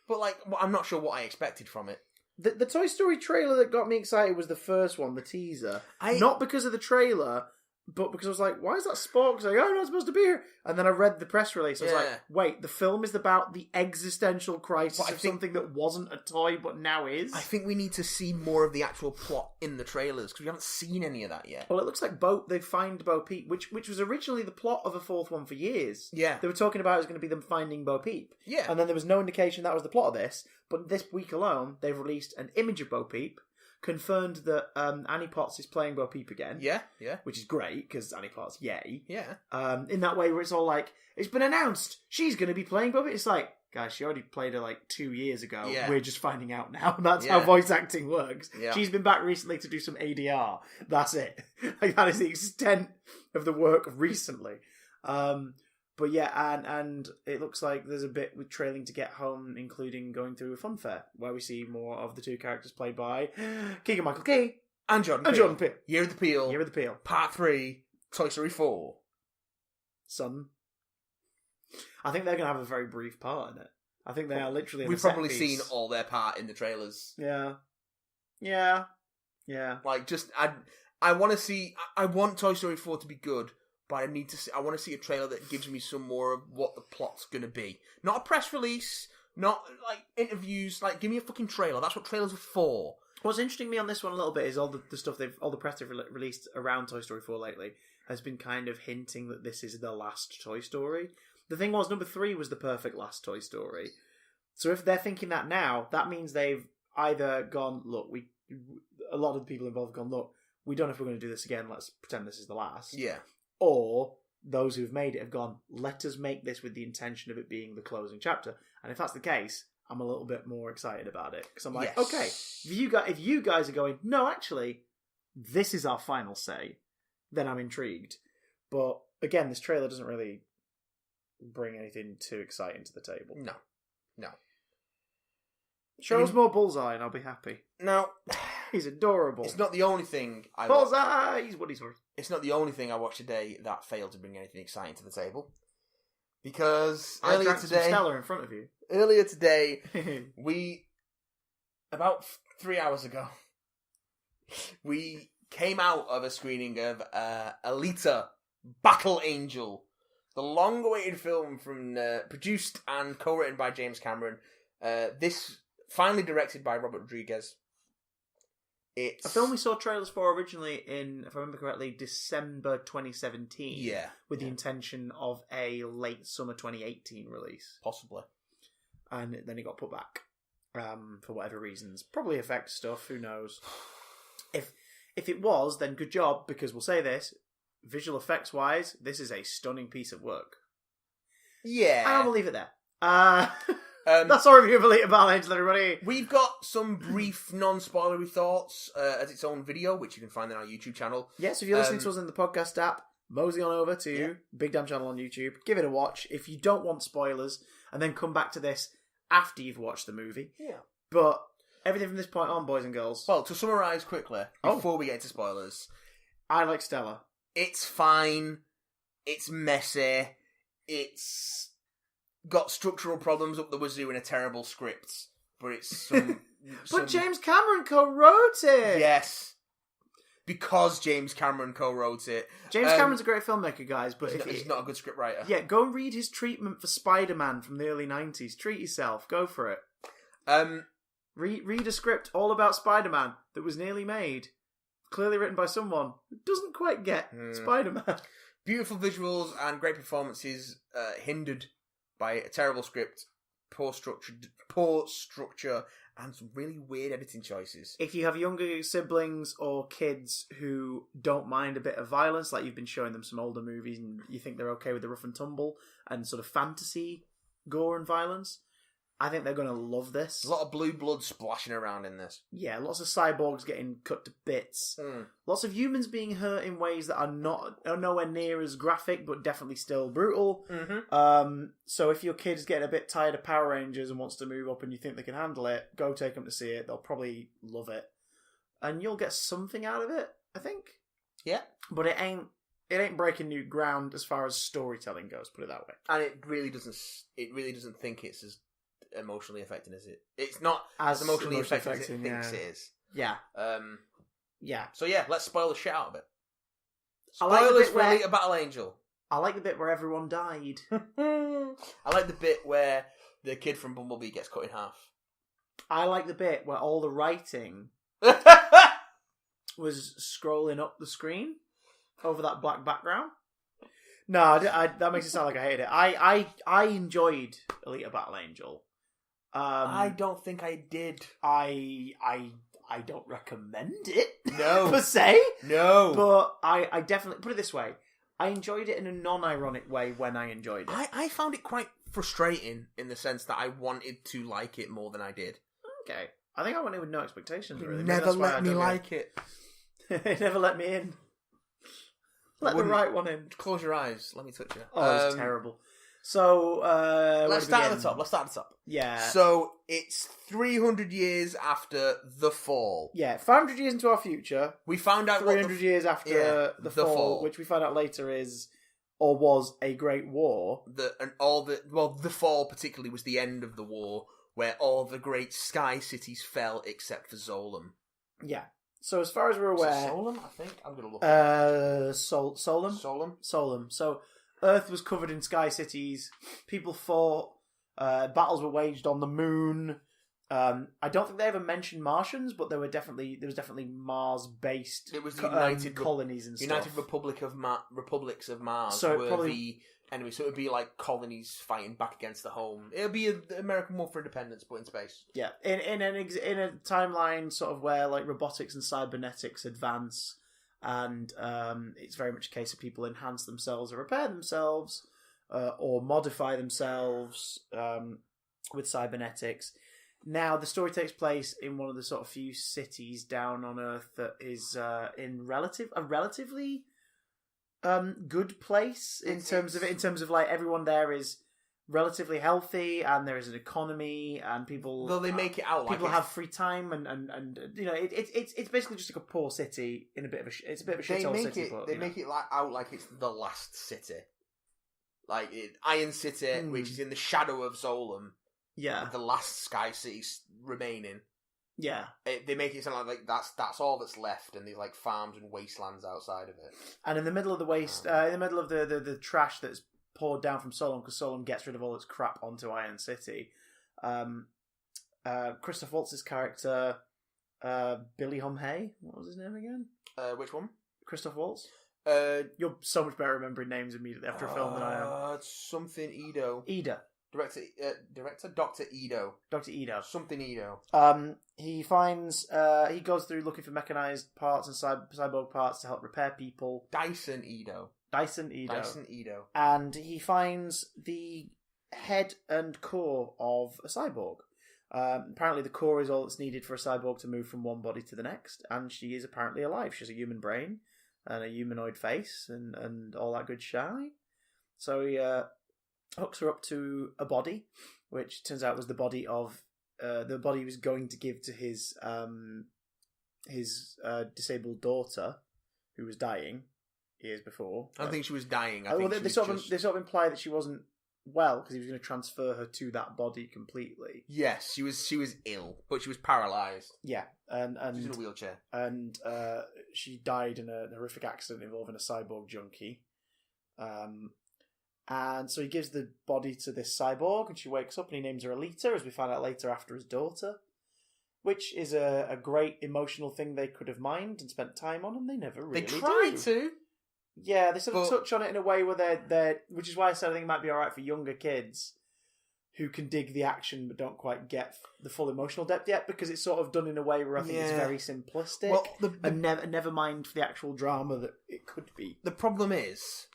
but like, I'm not sure what I expected from it. The Toy Story trailer that got me excited was the first one, the teaser. Not because of the trailer, but because I was like, why is that Spork saying, I'm not supposed to be here? And then I read the press release. I was like, wait, the film is about the existential crisis of something that wasn't a toy, but now is? I think we need to see more of the actual plot in the trailers, because we haven't seen any of that yet. Well, it looks like they find Bo Peep, which was originally the plot of a 4th one for years. Yeah. They were talking about it was going to be them finding Bo Peep. Yeah. And then there was no indication that was the plot of this, but this week alone, they've released an image of Bo Peep, confirmed that Annie Potts is playing Bo Peep again. Yeah. Which is great, because Annie Potts, yay. Yeah. In that way where it's all like, it's been announced, she's going to be playing Bo Peep. It's like, guys, she already played her like 2 years ago. Yeah. We're just finding out now. That's how voice acting works. Yeah. She's been back recently to do some ADR. That's it. Like, that is the extent of the work recently. But yeah, and it looks like there's a bit with trailing to get home, including going through a fun fair, where we see more of the two characters played by Keegan-Michael Key And Jordan and Peele. Jordan Peele. Year of the Peel. Year of the Peel. Part 3. Toy Story 4. Son. I think they're going to have a very brief part in it. I think they are literally in We've the set probably piece. seen all their part in the trailers. Yeah. Like, just, I want to see, I want Toy Story 4 to be good, but I want to see a trailer that gives me some more of what the plot's going to be. Not a press release, not, like, interviews, like, give me a fucking trailer. That's what trailers are for. What's interesting me on this one a little bit is all the stuff all the press they've released around Toy Story 4 lately has been kind of hinting that this is the last Toy Story. The thing was, number 3 was the perfect last Toy Story. So if they're thinking that now, that means they've either gone, look, a lot of the people involved have gone, look, we don't know if we're going to do this again, let's pretend this is the last. Yeah. Or those who've made it have gone, let us make this with the intention of it being the closing chapter. And if that's the case, I'm a little bit more excited about it. Because I'm like, Yes. okay, if you guys are going, no, actually, this is our final say, then I'm intrigued. But again, this trailer doesn't really bring anything too exciting to the table. No. Show us more Bullseye and I'll be happy. Now, He's adorable. it's not the only thing Bullseye! He's what he's worth. It's not the only thing I watched today that failed to bring anything exciting to the table. Because I earlier drank some today, Stella in front of you. we, about 3 hours ago, we came out of a screening of Alita, Battle Angel, the long-awaited film from produced and co-written by James Cameron. This finally directed by Robert Rodriguez. It's A film we saw trailers for originally in, if I remember correctly, December 2017. Yeah. With the intention of a late summer 2018 release. possibly. And then it got put back. For whatever reasons. Probably effects stuff, who knows. If it was, then good job, because we'll say this, visual effects wise, this is a stunning piece of work. Yeah. And I'll leave it there. That's our review of Alita Battle Angel, everybody. We've got some brief, non-spoilery thoughts as its own video, which you can find on our YouTube channel. Yes, if you're listening to us in the podcast app, mosey on over to Big Damn Channel on YouTube. Give it a watch. If you don't want spoilers, and then come back to this after you've watched the movie. Yeah. But everything from this point on, boys and girls, Well, to summarise quickly, before we get into spoilers, I like Stella. it's fine, it's messy, it's got structural problems up the wazoo in a terrible script, but it's some... But James Cameron co-wrote it! Yes. Because James Cameron co-wrote it. James Cameron's a great filmmaker, guys, but He's not a good script writer. Yeah, go and read his treatment for Spider-Man from the early 90s. Treat yourself. Go for it. Read a script all about Spider-Man that was nearly made. Clearly written by someone who doesn't quite get Spider-Man. Beautiful visuals and great performances hindered by a terrible script, poor structure, and some really weird editing choices. If you have younger siblings or kids who don't mind a bit of violence, like you've been showing them some older movies and you think they're okay with the rough and tumble and sort of fantasy gore and violence, I think they're going to love this. There's a lot of blue blood splashing around in this. Yeah, lots of cyborgs getting cut to bits. Lots of humans being hurt in ways that are nowhere near as graphic, but definitely still brutal. So if your kid's getting a bit tired of Power Rangers and wants to move up and you think they can handle it, go take them to see it. They'll probably love it. And you'll get something out of it, I think. Yeah. But it ain't breaking new ground as far as storytelling goes, put it that way. And it really doesn't think it's as emotionally affecting as it. It's not as emotionally affecting as it thinks it is. Yeah. Yeah. So yeah, let's spoil the shit out of it. I like the Spoilers bit for Alita Battle Angel. I like the bit where everyone died. I like the bit where the kid from Bumblebee gets cut in half. I like the bit where all the writing was scrolling up the screen over that black background. No, that makes it sound like I hate it. I enjoyed Alita Battle Angel. I don't think I did. I don't recommend it. No. Per se. No. But I definitely, put it this way, I enjoyed it in a non-ironic way when I enjoyed it. I found it quite frustrating in the sense that I wanted to like it more than I did. Okay. I think I went in with no expectations, really. Never let me like it. It never let me in. Let the right one in. Close your eyes. Let me touch you. Oh, it's terrible. So, let's start at the top. Yeah. So, it's 300 years after The Fall. Yeah, 500 years into our future. We found out 300 years after the fall, which we find out later is, or was, a great war. The Fall particularly was the end of the war, where all the great sky cities fell except for Zolom. Yeah. So, as far as we're aware... Solom, I think? I'm going to look. Solom? Solom. So, Earth was covered in sky cities. People fought. Battles were waged on the moon. I don't think they ever mentioned Martians, but there was definitely Mars-based. It was the United colonies and stuff. United Republics of Mars. So were probably the enemy. So it would be like colonies fighting back against the home. It would be an American War for Independence, but in space. Yeah, in a timeline sort of where like robotics and cybernetics advance. And it's very much a case of people enhance themselves or repair themselves or modify themselves with cybernetics. Now, the story takes place in one of the sort of few cities down on Earth that is in a relatively good place in terms of like everyone there is relatively healthy and there is an economy and people. Though they make it out like people have free time and you know it's basically just like a poor city in a bit of a shithole city. They make it out like it's the last city, like Iron City, which is in the shadow of Zolom. Yeah, the last sky city remaining. Yeah, they make it sound like that's all that's left, and there's like farms and wastelands outside of it. And in the middle of the in the middle of the trash that's poured down from Solom, because Solom gets rid of all its crap onto Iron City. Christoph Waltz's character, Billy Hay. What was his name again? Which one? Christoph Waltz. You're so much better remembering names immediately after a film than I am. Something Edo. Ida. Director Dr. Edo. Dr. Edo. Something Edo. He finds he goes through looking for mechanized parts and cyborg parts to help repair people. Dyson Edo. And he finds the head and core of a cyborg. Apparently the core is all that's needed for a cyborg to move from one body to the next, and she is apparently alive. She has a human brain and a humanoid face and all that good shine. So he hooks her up to a body, which turns out was the body of the body he was going to give to his disabled daughter, who was dying years before. I don't think she was dying. They sort of imply that she wasn't well because he was going to transfer her to that body completely. Yes, she was ill, but she was paralysed. Yeah, and she's in a wheelchair, and she died in a horrific accident involving a cyborg junkie. And so he gives the body to this cyborg, and she wakes up, and he names her Alita, as we find out later, after his daughter, which is a great emotional thing they could have mined and spent time on, and they never really do. They try to. Yeah, they sort of touch on it in a way where they're which is why I said I think it might be alright for younger kids who can dig the action but don't quite get the full emotional depth yet, because it's sort of done in a way where I think it's very simplistic and never mind for the actual drama that it could be. The problem is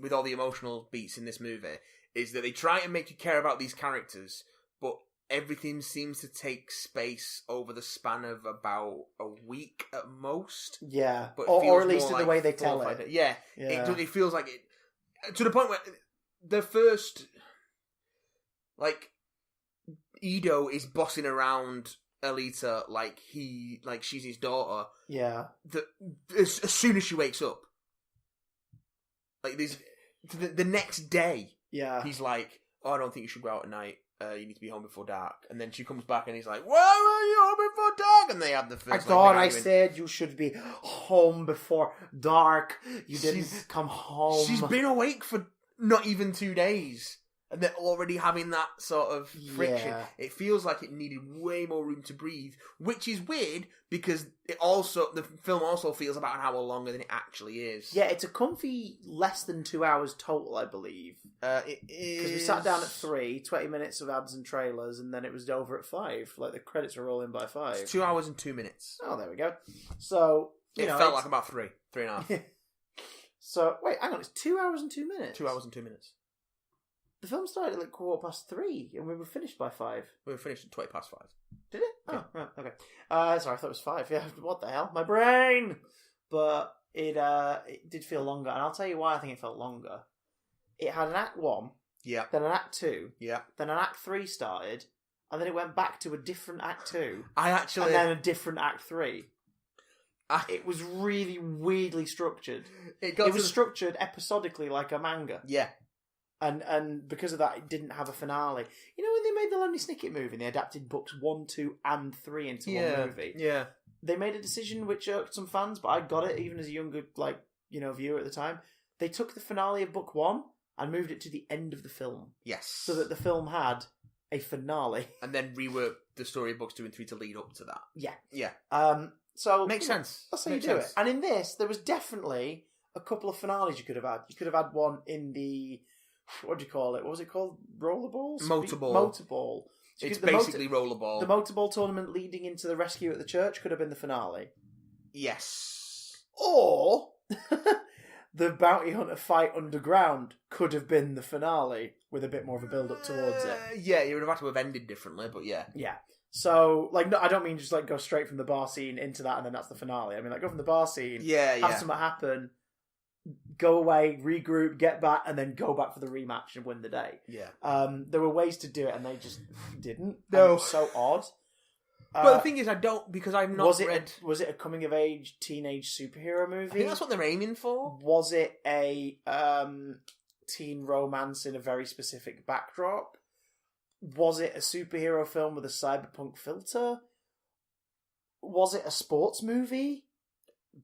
with all the emotional beats in this movie, is that they try to make you care about these characters, but everything seems to take space over the span of about a week at most. Yeah, but or at least in the way they tell it. Yeah. It feels like it, to the point where the first, like, Edo is bossing around Alita like she's his daughter. Yeah. As soon as she wakes up. Like, the next day, he's like, "Oh, I don't think you should go out at night. You need to be home before dark." And then she comes back and he's like, "Why were you home before dark?" And they have the first. I thought I said you should be home before dark. You didn't come home. She's been awake for not even 2 days. And they're already having that sort of friction. Yeah. It feels like it needed way more room to breathe, which is weird because the film also feels about an hour longer than it actually is. Yeah, it's a comfy less than 2 hours total, I believe. It is, because we sat down at 3, 20 minutes of ads and trailers, and then it was over at 5. Like the credits were rolling by 5. It's 2 hours and 2 minutes. Oh, there we go. So it felt like about 3 and a half. So wait, hang on, it's 2 hours and 2 minutes. 2 hours and 2 minutes. The film started at like 3:15, and we were finished by 5. We were finished at 5:20. Did it? Yeah. Oh, right, okay. Sorry, I thought it was 5. Yeah, what the hell? My brain! But, it did feel longer, and I'll tell you why I think it felt longer. It had an Act 1, Yeah. then an Act 2, Yeah. then an Act 3 started, and then it went back to a different Act 2, and then a different Act 3. It was really weirdly structured. It was structured episodically like a manga. Yeah. And because of that, it didn't have a finale. You know when they made the Lemony Snicket movie and they adapted books 1, 2, and 3 into one movie? Yeah. They made a decision which irked some fans, but I got it even as a younger, viewer at the time. They took the finale of book 1 and moved it to the end of the film. Yes. So that the film had a finale. And then reworked the story of books 2 and 3 to lead up to that. Yeah. Yeah. So makes sense. That's how you do it. And in this, there was definitely a couple of finales you could have had. You could have had one in the, what do you call it? What was it called? Rollerball? Motorball. It's basically rollerball. The motorball tournament leading into the rescue at the church could have been the finale. Yes. Or the bounty hunter fight underground could have been the finale with a bit more of a build-up towards it. Yeah, it would have had to have ended differently, but yeah. Yeah. So, no, I don't mean just, go straight from the bar scene into that and then that's the finale. I mean, go from the bar scene, have something happen, go away, regroup, get back, and then go back for the rematch and win the day. Yeah. There were ways to do it and they just didn't. No. It was so odd. But the thing is, I don't, because I've not read... Was it a coming-of-age teenage superhero movie? I think that's what they're aiming for. Was it a teen romance in a very specific backdrop? Was it a superhero film with a cyberpunk filter? Was it a sports movie?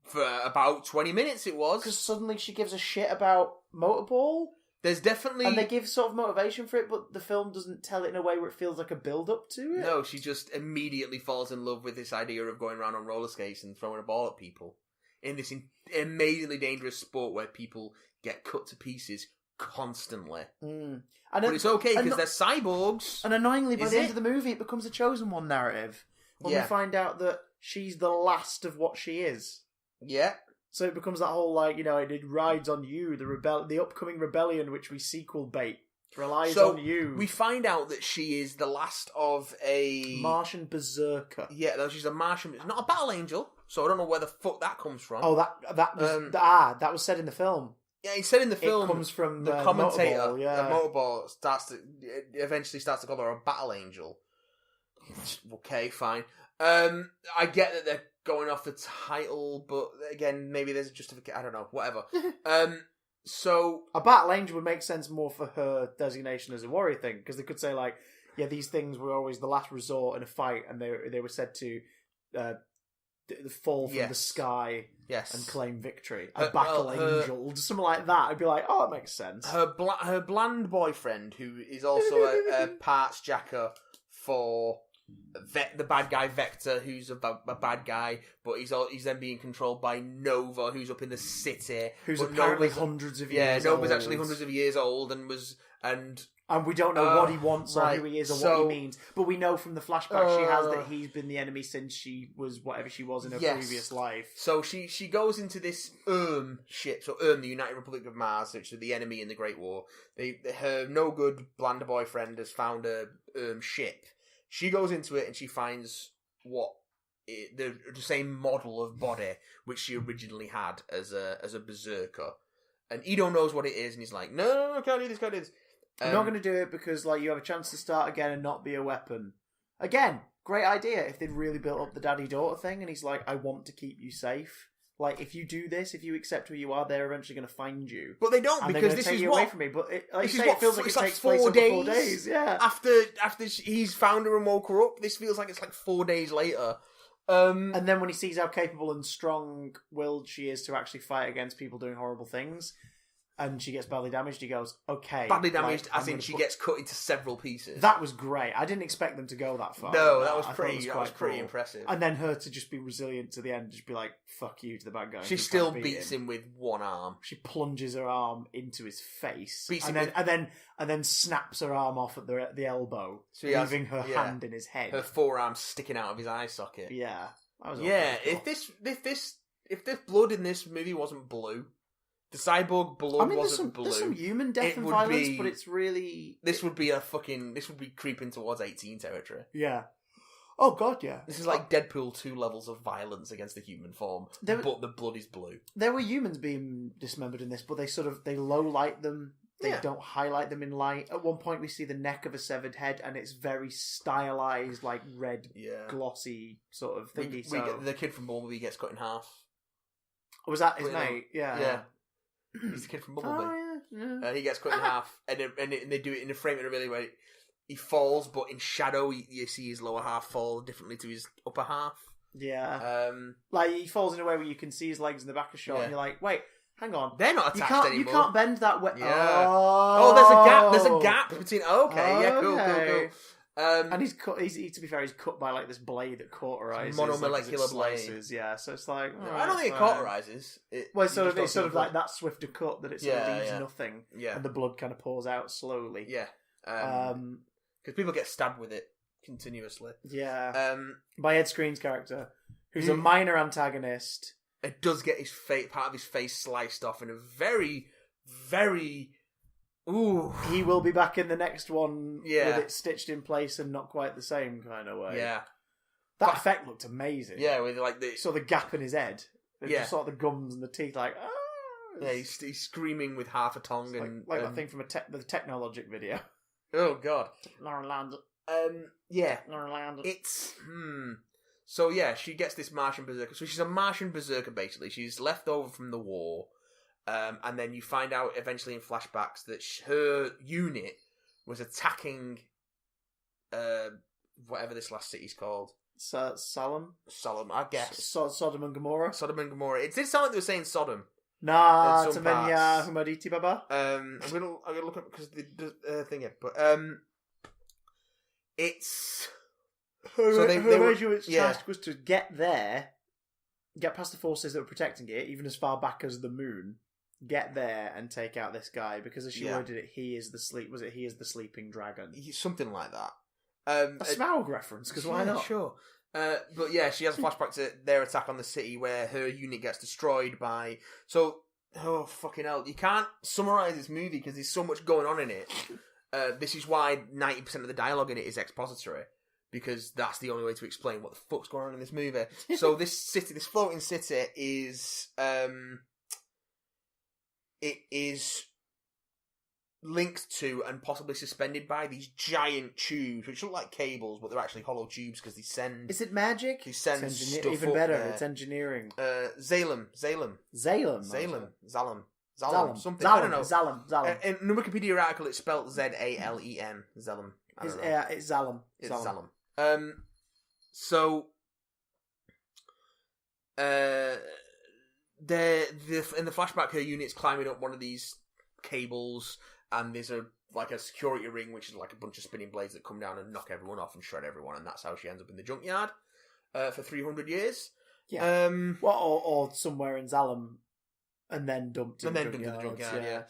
For about 20 minutes it was. Because suddenly she gives a shit about motorball? There's definitely... And they give sort of motivation for it, but the film doesn't tell it in a way where it feels like a build-up to it? No, she just immediately falls in love with this idea of going around on roller skates and throwing a ball at people. In this amazingly dangerous sport where people get cut to pieces constantly. But it's okay, because they're cyborgs. And annoyingly, by the end of the movie, it becomes a Chosen One narrative. When we find out that she's the last of what she is. Yeah. So it becomes that whole, it rides on you, the upcoming rebellion, which we sequel bait, relies on you. We find out that she is the last of a... Martian berserker. Yeah, she's a Martian... It's not a battle angel, so I don't know where the fuck that comes from. Oh, that was said in the film. Yeah, he said in the film... It comes from the commentator. Motorball, yeah. Motorball eventually starts to call her a battle angel. Okay, fine. I get that they're going off the title, but again, maybe there's a justification. I don't know. Whatever. So a battle angel would make sense more for her designation as a warrior thing, because they could say these things were always the last resort in a fight, and they were said to fall from the sky and claim victory. A battle angel, something like that. I'd be like, oh, that makes sense. Her bland boyfriend, who is also a parts jacker for the bad guy Vector, who's a bad guy, but he's then being controlled by Nova, who's up in the city, who's apparently hundreds of years old. Nova's actually hundreds of years old and we don't know what he wants or who he is or what he means. But we know from the flashback she has that he's been the enemy since she was whatever she was in her previous life. So she goes into this ship. So the United Republic of Mars, which are the enemy in the Great War. Her no good bland boyfriend has found a ship. She goes into it and she finds the same model of body which she originally had as a berserker. And Ido knows what it is, and he's like, no, can't do this. I'm not going to do it because you have a chance to start again and not be a weapon. Again, great idea if they'd really built up the daddy-daughter thing, and he's like, I want to keep you safe. If you do this, if you accept who you are, they're eventually going to find you. But they don't, because this is away from me. But it feels like it takes place over 4 days. Yeah. After he's found her and woke her up, this feels like it's 4 days later. And then when he sees how capable and strong-willed she is to actually fight against people doing horrible things, and she gets badly damaged, he goes, okay. Badly damaged, as in she gets cut into several pieces. That was great. I didn't expect them to go that far. No, that was pretty impressive. And then her to just be resilient to the end, just be like, fuck you to the bad guy. She still beats him with one arm. She plunges her arm into his face. And then snaps her arm off at the elbow, so leaving her hand in his head. Her forearm sticking out of his eye socket. Yeah. That was if this blood in this movie wasn't blue, the cyborg blood wasn't blue. There's some human death and violence, but it's really... This would be creeping towards 18 territory. Yeah. Oh god, yeah. This is like Deadpool 2 levels of violence against the human form, but the blood is blue. There were humans being dismembered in this, but they low light them. They don't highlight them in light. At one point, we see the neck of a severed head, and it's very stylized, like red, glossy sort of thingy. We get the kid from Bumblebee gets cut in half. Was that his mate? Yeah. He's the kid from Bumblebee. Oh, yeah. He gets cut in half, and they do it in a frame in a really way. He falls, but in shadow, you see his lower half fall differently to his upper half. Yeah. Like, he falls in a way where you can see his legs in the back of the shot, and you're like, wait, hang on. They're not attached anymore. You can't bend that way. Yeah. Oh, there's a gap. There's a gap between... cool. And he's cut. To be fair, he's cut by like this blade that cauterizes monomolecular slices. Yeah, so it's like I don't think it cauterizes. It's sort of like that swifter cut that it sort of leaves nothing. Yeah, and the blood kind of pours out slowly. Yeah, because people get stabbed with it continuously. Yeah, by Ed Skrein's character, who's a minor antagonist. It does get part of his face sliced off in a very, very. Ooh. He will be back in the next one with it stitched in place and not quite the same kind of way. Yeah. That effect looked amazing. Yeah, with like the gap in his head. Just sort of the gums and the teeth like, Yeah, he's screaming with half a tongue. And like that thing from the Technologic video. Oh, God. Yeah. It's... So, yeah, she gets this Martian berserker. So she's a Martian berserker, basically. She's left over from the war. And then you find out eventually in flashbacks that her unit was attacking whatever this last city's called. Solemn, I guess. Sodom and Gomorrah. It did sound like they were saying Sodom. Nah, Tamenya Humaditi Baba. I'm gonna look up because the thing here, but it's her original task was to get past the forces that were protecting it, even as far back as the moon. Get there and take out this guy because, as she worded it, he is the sleeping dragon. Something like that. A Smaug reference, because why not? Sure. But yeah, she has a flashback to their attack on the city where her unit gets destroyed by... So, oh, fucking hell. You can't summarise this movie because there's so much going on in it. This is why 90% of the dialogue in it is expository. Because that's the only way to explain what the fuck's going on in this movie. So this floating city is... It is linked to and possibly suspended by these giant tubes, which look like cables, but they're actually hollow tubes because they send... Is it magic? They send stuff even better, it's engineering. Zalem. Something. I don't know. Zalem. In the Wikipedia article, it's spelled Z-A-L-E-M. Zalem. It's Zalem. It's Zalem. So... in the flashback, her unit's climbing up one of these cables, and there's a security ring, which is like a bunch of spinning blades that come down and knock everyone off and shred everyone, and that's how she ends up in the junkyard for 300 years. Yeah. Or somewhere in Zalem, and then dumped in the junkyard. Yeah.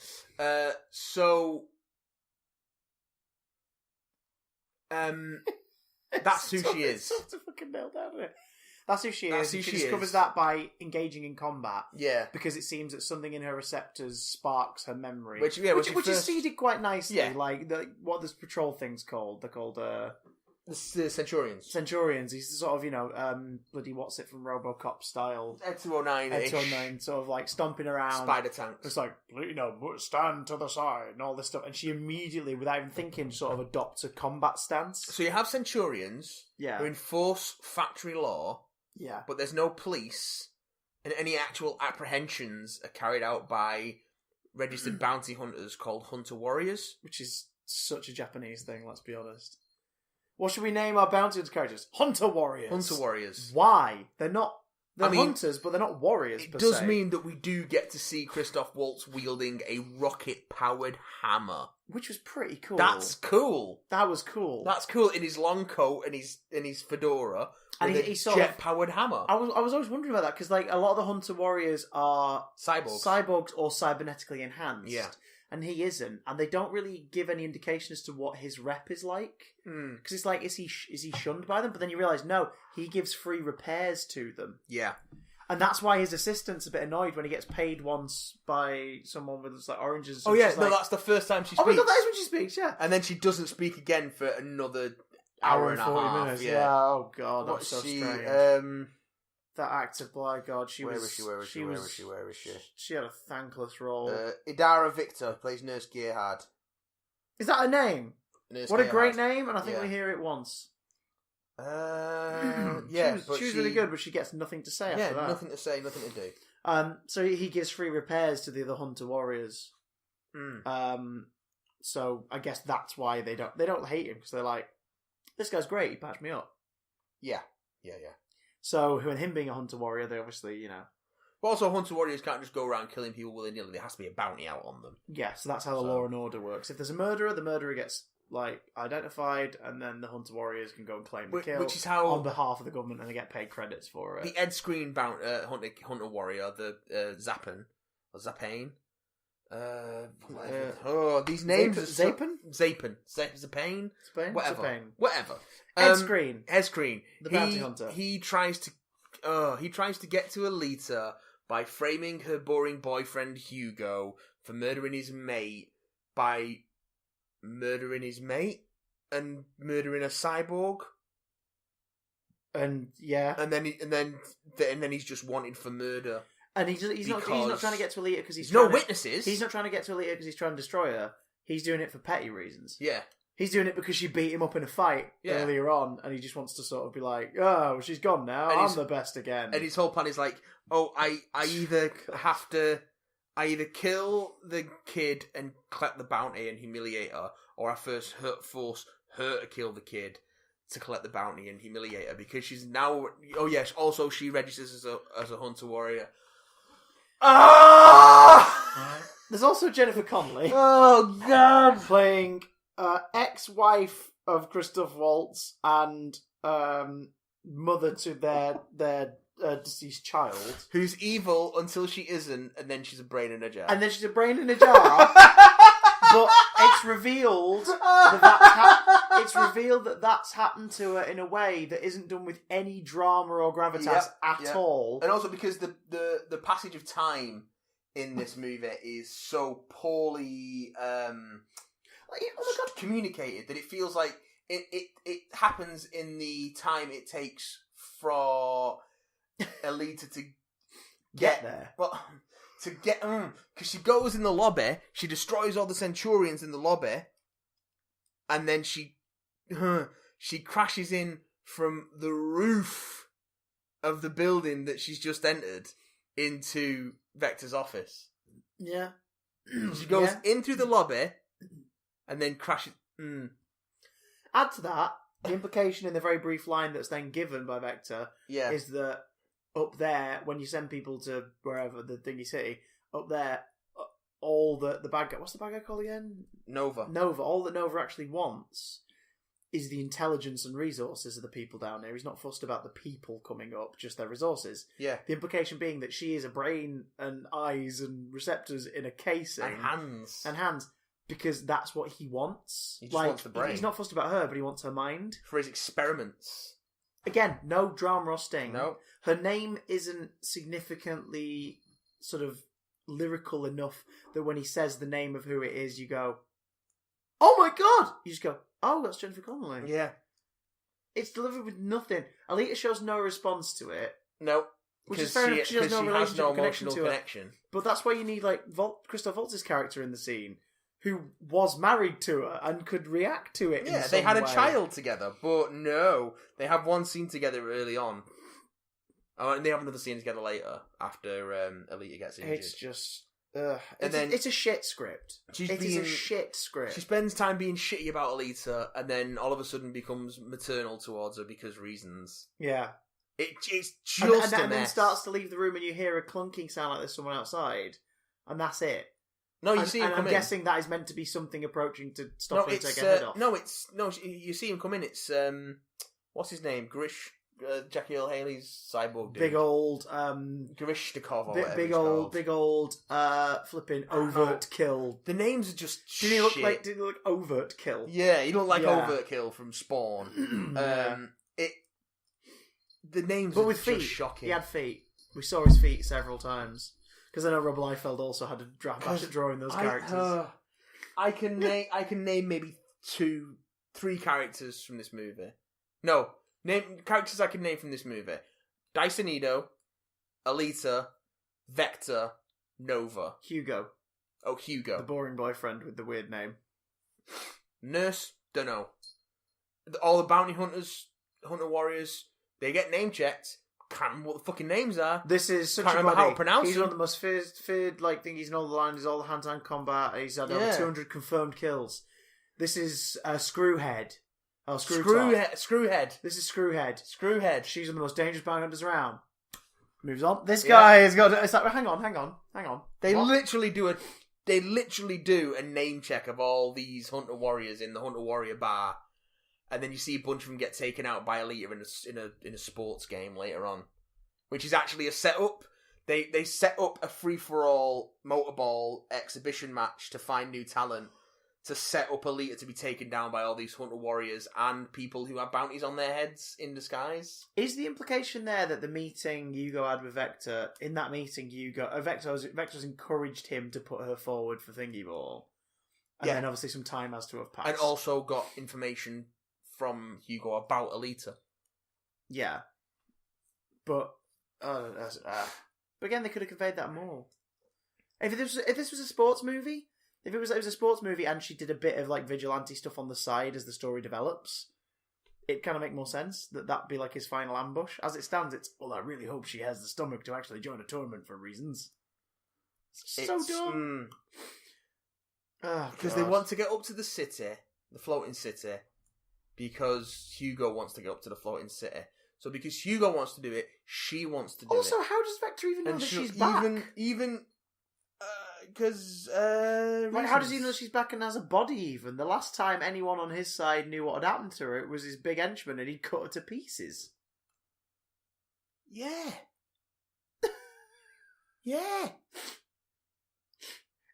That's who she is. That's a fucking nail down, isn't it? That's who she is. She discovers that by engaging in combat. Yeah. Because it seems that something in her receptors sparks her memory. Which is seeded quite nicely. Yeah. Like, what this patrol thing's called? They're called... the Centurions. Centurions. He's sort of, bloody what's it from RoboCop style. Ed 209-ish. Ed 209, sort of like stomping around. Spider tanks. It's like, stand to the side and all this stuff. And she immediately, without even thinking, sort of adopts a combat stance. So you have Centurions who enforce factory law. Yeah. But there's no police, and any actual apprehensions are carried out by registered bounty hunters called Hunter Warriors. Which is such a Japanese thing, let's be honest. What should we name our bounty hunter characters? Hunter Warriors. Hunter Warriors. Why? They're hunters, but they're not warriors, It does mean that we do get to see Christoph Waltz wielding a rocket-powered hammer. Which was pretty cool. That's cool. That was cool. That's cool in his long coat and his fedora. And he's jet-powered hammer. I was always wondering about that, because a lot of the Hunter Warriors are... Cyborgs or cybernetically enhanced. Yeah. And he isn't. And they don't really give any indication as to what his rep is like. Because it's like, is he shunned by them? But then you realise, no, he gives free repairs to them. Yeah. And that's why his assistant's a bit annoyed when he gets paid once by someone with oranges. And stuff. Oh yeah, that's the first time she speaks. Oh my god, that is when she speaks, yeah. And then she doesn't speak again for another hour and and 40 a half. minutes. Yeah. Oh god, that was so she? strange. That actor, by God, Where is she? She had a thankless role. Idara Victor plays Nurse Gerhard. Is that her name? Nurse What a Gerhard. great name, and I think Yeah. we hear it once. Yeah, she was really good, but she gets nothing to say after that. Nothing to say, nothing to do. So he gives free repairs to the other Hunter warriors. So I guess that's why they don't hate him, because they're like, this guy's great. He patched me up. Yeah. So when him being a Hunter warrior, they obviously But also, Hunter warriors can't just go around killing people willy-nilly. There has to be a bounty out on them. Yeah, so that's how the law and order works. If there's a murderer, the murderer gets identified, and then the Hunter warriors can go and claim the kill, which is how on behalf of the government, and they get paid credits for it. The Ed Screen Hunter warrior, the Zappen or Zapane. These names Zapen? Zapane, whatever. Ed Screen, the bounty hunter. He tries to get to Alita by framing her boring boyfriend Hugo for murdering his mate by murdering his mate and murdering a cyborg. And then he's just wanted for murder. And he's not trying to get to Alita because he's witnesses. He's not trying to get to Alita because he's trying to destroy her. He's doing it for petty reasons. Yeah. He's doing it because she beat him up in a fight earlier on, and he just wants to sort of be like, oh, she's gone now, I'm the best again. And his whole plan is like, oh, I either kill the kid and collect the bounty and humiliate her, or I first force her to kill the kid to collect the bounty and humiliate her, because she's now... Oh, yes, also she registers as a Hunter warrior. There's also Jennifer Connelly. Oh, God! Playing ex-wife of Christoph Waltz and mother to their deceased child. Who's evil until she isn't, and then she's a brain in a jar. And then she's a brain in a jar. But it's revealed that that's happened to her in a way that isn't done with any drama or gravitas at all. And also because the passage of time in this movie is so poorly communicated that it feels like it happens in the time it takes for Alita to get there. Well, to get... Because she goes in the lobby, she destroys all the Centurions in the lobby, and then she crashes in from the roof of the building that she's just entered into Vector's office. Yeah. She goes in through the lobby, and then crashes... Add to that, the implication in the very brief line that's then given by Vector is that up there, when you send people to wherever, the Dingy City, up there, all the bad guy... What's the bad guy called again? Nova. All that Nova actually wants is the intelligence and resources of the people down there. He's not fussed about the people coming up, just their resources. Yeah. The implication being that she is a brain and eyes and receptors in a casing. And hands. Because that's what he wants. He just wants the brain. He's not fussed about her, but he wants her mind. For his experiments. Again, no drama or sting. No. Her name isn't significantly sort of lyrical enough that when he says the name of who it is, you go, oh my God! You just go, oh, that's Jennifer Connelly. Yeah. It's delivered with nothing. Alita shows no response to it. No. Which is fair enough, she has no relationship no connection emotional to connection. Her. But that's why you need, like, Christoph Waltz's character in the scene, who was married to her and could react to it in some way. They had a child together, but no. They have one scene together early on. Oh, and they have another scene together later, after Alita gets injured. It's just... it's a shit script. It is a shit script. She spends time being shitty about Alita, and then all of a sudden becomes maternal towards her because reasons. Yeah. It's just a mess. And then starts to leave the room and you hear a clunking sound like there's someone outside. And that's it. No, you see him come in. I'm guessing that is meant to be something approaching to stop her take her head off. No, you see him come in. It's what's his name? Grish, Jackie Earl Haley's cyborg dude. Big old Grishnikov or big old flipping overt kill. The names are just Did he look overt kill? Yeah, he looked like overt kill from Spawn. The names but are with just feet. Shocking. He had feet. We saw his feet several times. Because I know Rob Liefeld also had a bash at drawing those characters. I can name maybe two 3 characters from this movie. No, name characters I can name from this movie. Dysonido, Alita, Vector, Nova. Hugo. Oh, Hugo. The boring boyfriend with the weird name. Nurse, dunno. All the bounty hunters, hunter warriors, they get name checked. Can't remember what the fucking names are. This is such Can't a remember body. how to pronounce He's them. one of the most feared like thingies in all the land. He's all hand-to-hand combat. He's had over 200 confirmed kills. This is Screwhead. Oh, Screwhead. This is Screwhead. Screwhead. She's one of the most dangerous bounty hunters around. Moves on. This guy has got. It's like, hang on. They What? literally do a name check of all these hunter warriors in the hunter warrior bar, and then you see a bunch of them get taken out by Alita in a sports game later on, which is actually a setup. They set up a free for all motorball exhibition match to find new talent, to set up Alita to be taken down by all these hunter warriors and people who have bounties on their heads in disguise. Is the implication there that the meeting Hugo had with Vector, in that meeting Vector's encouraged him to put her forward for Thingy Ball? And then obviously some time has to have passed. And also got information from Hugo about Alita. Yeah. But again, they could have conveyed that more. If this was a sports movie, if it was a sports movie and she did a bit of like vigilante stuff on the side as the story develops, it kind of make more sense that'd be like his final ambush. As it stands, it's, well, I really hope she has the stomach to actually join a tournament for reasons. It's so dumb. Because they want to get up to the city, the floating city, because Hugo wants to get up to the floating city. So because Hugo wants to do it, she wants to do it. Also, how does Vector even know that she's back? Because how does he know she's back and has a body even? The last time anyone on his side knew what had happened to her, it was his big henchman and he'd cut her to pieces. Yeah. Yeah.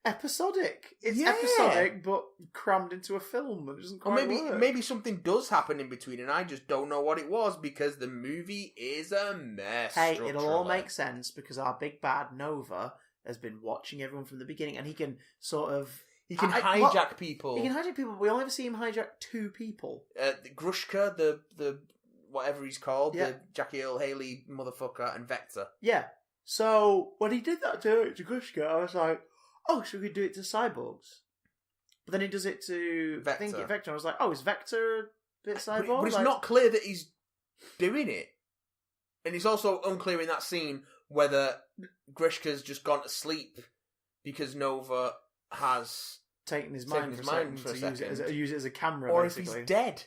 Episodic. It's episodic, but crammed into a film that doesn't quite work. Maybe something does happen in between and I just don't know what it was because the movie is a mess. Hey, it'll all make sense because our big bad Nova has been watching everyone from the beginning, and he can sort of... He can hijack people. He can hijack people, but we only ever see him hijack 2 people. Grushka, the whatever he's called, the Jackie Earl Haley motherfucker, and Vector. Yeah. So, when he did that to Grushka, I was like, oh, so we could do it to cyborgs. But then he does it to Vector. I was like, oh, is Vector a bit cyborg? But it's not clear that he's doing it. And it's also unclear in that scene whether Grishka's just gone to sleep because Nova has taken his mind for a second to use it as a camera, or basically. if he's dead.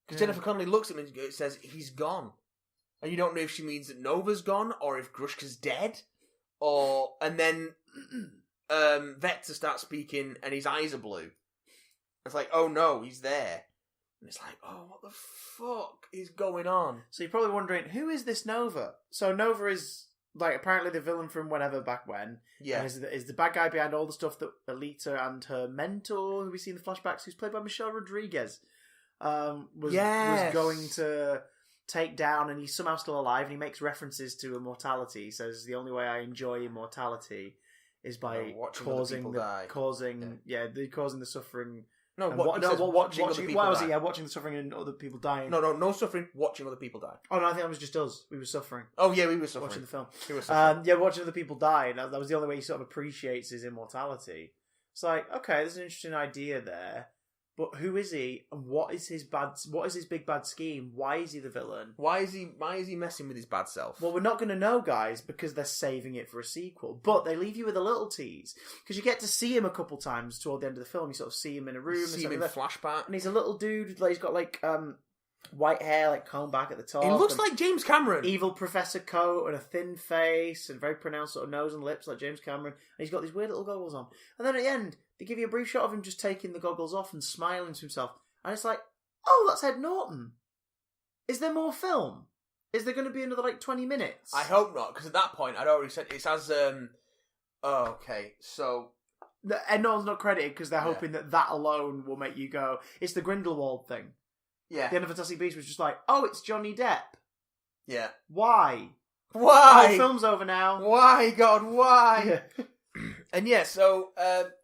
Because Jennifer Connelly looks at him and says he's gone, and you don't know if she means that Nova's gone or if Grushka's dead, and then Vector starts speaking and his eyes are blue. It's like, oh no, he's there. And it's like, oh, what the fuck is going on? So you're probably wondering, who is this Nova? So Nova is, like, apparently the villain from whenever back when. Yeah. And is the bad guy behind all the stuff that Alita and her mentor, who we see in the flashbacks, who's played by Michelle Rodriguez, was going to take down, and he's somehow still alive, and he makes references to immortality. He says, the only way I enjoy immortality is by causing the suffering... watching the suffering and other people dying. No suffering. Watching other people die. Oh no, I think that was just us. We were suffering. Oh yeah, we were suffering. Watching the film. We were suffering. Watching other people die. And that was the only way he sort of appreciates his immortality. It's like, okay, there's an interesting idea there, but who is he? And what is his big bad scheme? Why is he the villain? Why is he messing with his bad self? Well, we're not going to know, guys, because they're saving it for a sequel. But they leave you with a little tease because you get to see him a couple times toward the end of the film. You sort of see him in a room, see him in flashback, and he's a little dude. He's got like white hair, like combed back at the top. He looks like James Cameron. Evil professor coat and a thin face and very pronounced sort of nose and lips like James Cameron. And he's got these weird little goggles on. And then at the end, they give you a brief shot of him just taking the goggles off and smiling to himself. And it's like, oh, that's Ed Norton. Is there more film? Is there going to be another, 20 minutes? I hope not, because at that point, I'd already said it's as, okay, so... Ed Norton's not credited because they're hoping that alone will make you go, it's the Grindelwald thing. Yeah. The end of Fantastic Beasts was just like, oh, it's Johnny Depp. Yeah. Why? Why? Oh, film's over now. Why, God, why? Yeah. And so...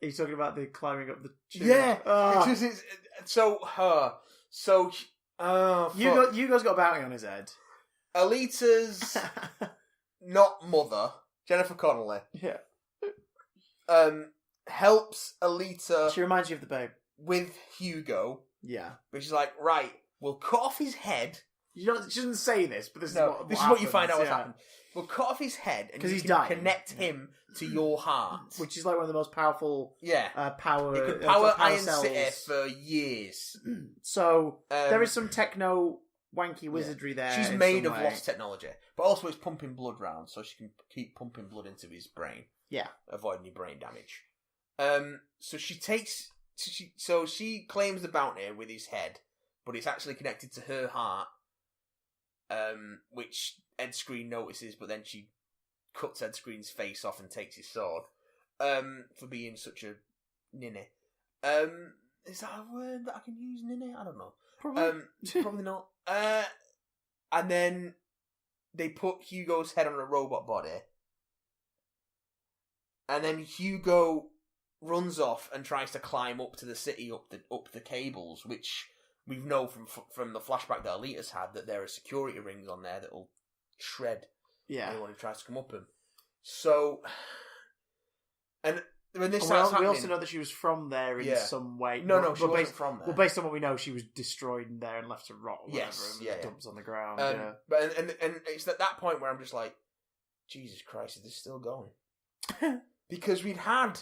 he's talking about the climbing up the... Yeah. So, Hugo's got a bounty on his head. Alita's not mother, Jennifer Connelly, Yeah. helps Alita She reminds you of the babe. with Hugo, Yeah. which is like, right, we'll cut off his head. She doesn't say this, but this is what this is happens, what you find out what's yeah. happened. We'll cut off his head and 'Cause you he's can dying. connect him to your heart. Which is like one of the most powerful power... It could power Iron cells. City for years. So, there is some techno wanky wizardry there. She's in made some of way. lost technology. But also it's pumping blood round, so she can keep pumping blood into his brain. Yeah. Avoid any brain damage. So she takes... So she claims the bounty with his head, but it's actually connected to her heart, which Ed Skrein notices, but then she cuts Ed Skrein's face off and takes his sword for being such a ninny. Is that a word that I can use, ninny? I don't know. Probably. Probably not. And then they put Hugo's head on a robot body, and then Hugo runs off and tries to climb up to the city up the cables, which we know from the flashback that Alita's had that there are security rings on there that will shred anyone who tries to come up him. So, and when this starts happening, we also know that she was from there in some way. No, she wasn't from there. Well, based on what we know, she was destroyed there and left to rot. Or Yes, whatever, and dumps on the ground. But and it's at that point where I'm just like, Jesus Christ, is this still going? Because we'd had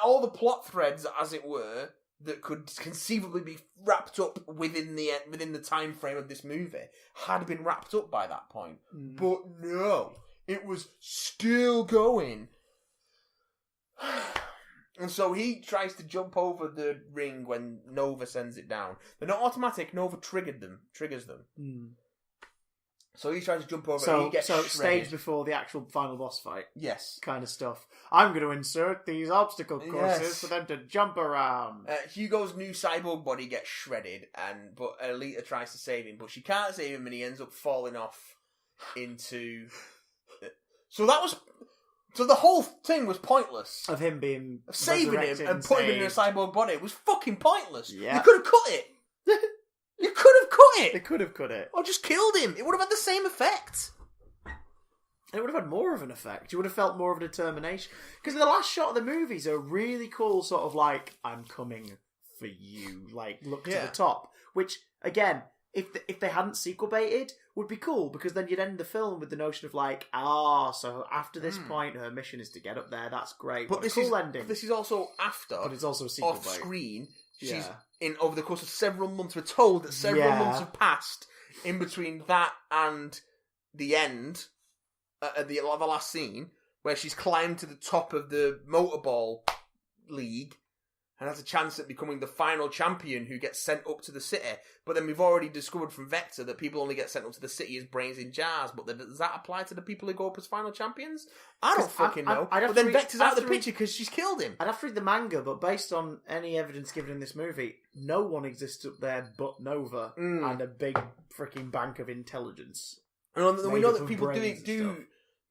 all the plot threads, as it were, that could conceivably be wrapped up within the time frame of this movie had been wrapped up by that point. But no, it was still going. And so he tries to jump over the ring when Nova sends it down. They're not automatic. Nova triggers them. So he tries to jump over and he gets shredded. Stage before the actual final boss fight. Yes. Kind of stuff. I'm going to insert these obstacle courses for them to jump around. Hugo's new cyborg body gets shredded, but Alita tries to save him, but she can't save him and he ends up falling off into... So the whole thing was pointless. Of him being saving him and putting him in a cyborg body was fucking pointless. Yeah. You could have cut it. You could have cut it. They could have cut it. Or just killed him. It would have had the same effect. It would have had more of an effect. You would have felt more of a determination. Because the last shot of the movie is a really cool sort of like, I'm coming for you. Like, look to the top. Which, again, if they hadn't sequel baited, would be cool. Because then you'd end the film with the notion of like, so after this point, her mission is to get up there. That's great. But this cool ending. This is also after. But it's also a sequel off screen. Yeah. She's over the course of several months. We're told that several months have passed in between that and the end, the last scene, where she's climbed to the top of the motorball league and has a chance at becoming the final champion who gets sent up to the city. But then we've already discovered from Vector that people only get sent up to the city as brains in jars. But does that apply to the people who go up as final champions? I don't fucking know. But then Vector's out of the picture because she's killed him. I'd have to read the manga, but based on any evidence given in this movie, no one exists up there but Nova and a big freaking bank of intelligence. And we know that people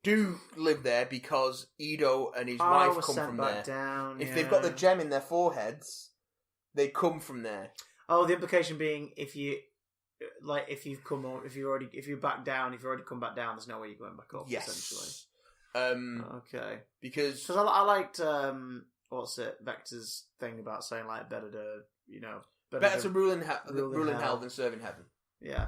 do live there because Ido and his wife come from there. If they've got the gem in their foreheads, they come from there. Oh, the implication being if you're back down, if you already come back down, there's no way you're going back up. Yes. Essentially. Okay. Because I liked Vector's thing about saying like better to rule in hell than serve in heaven. Yeah.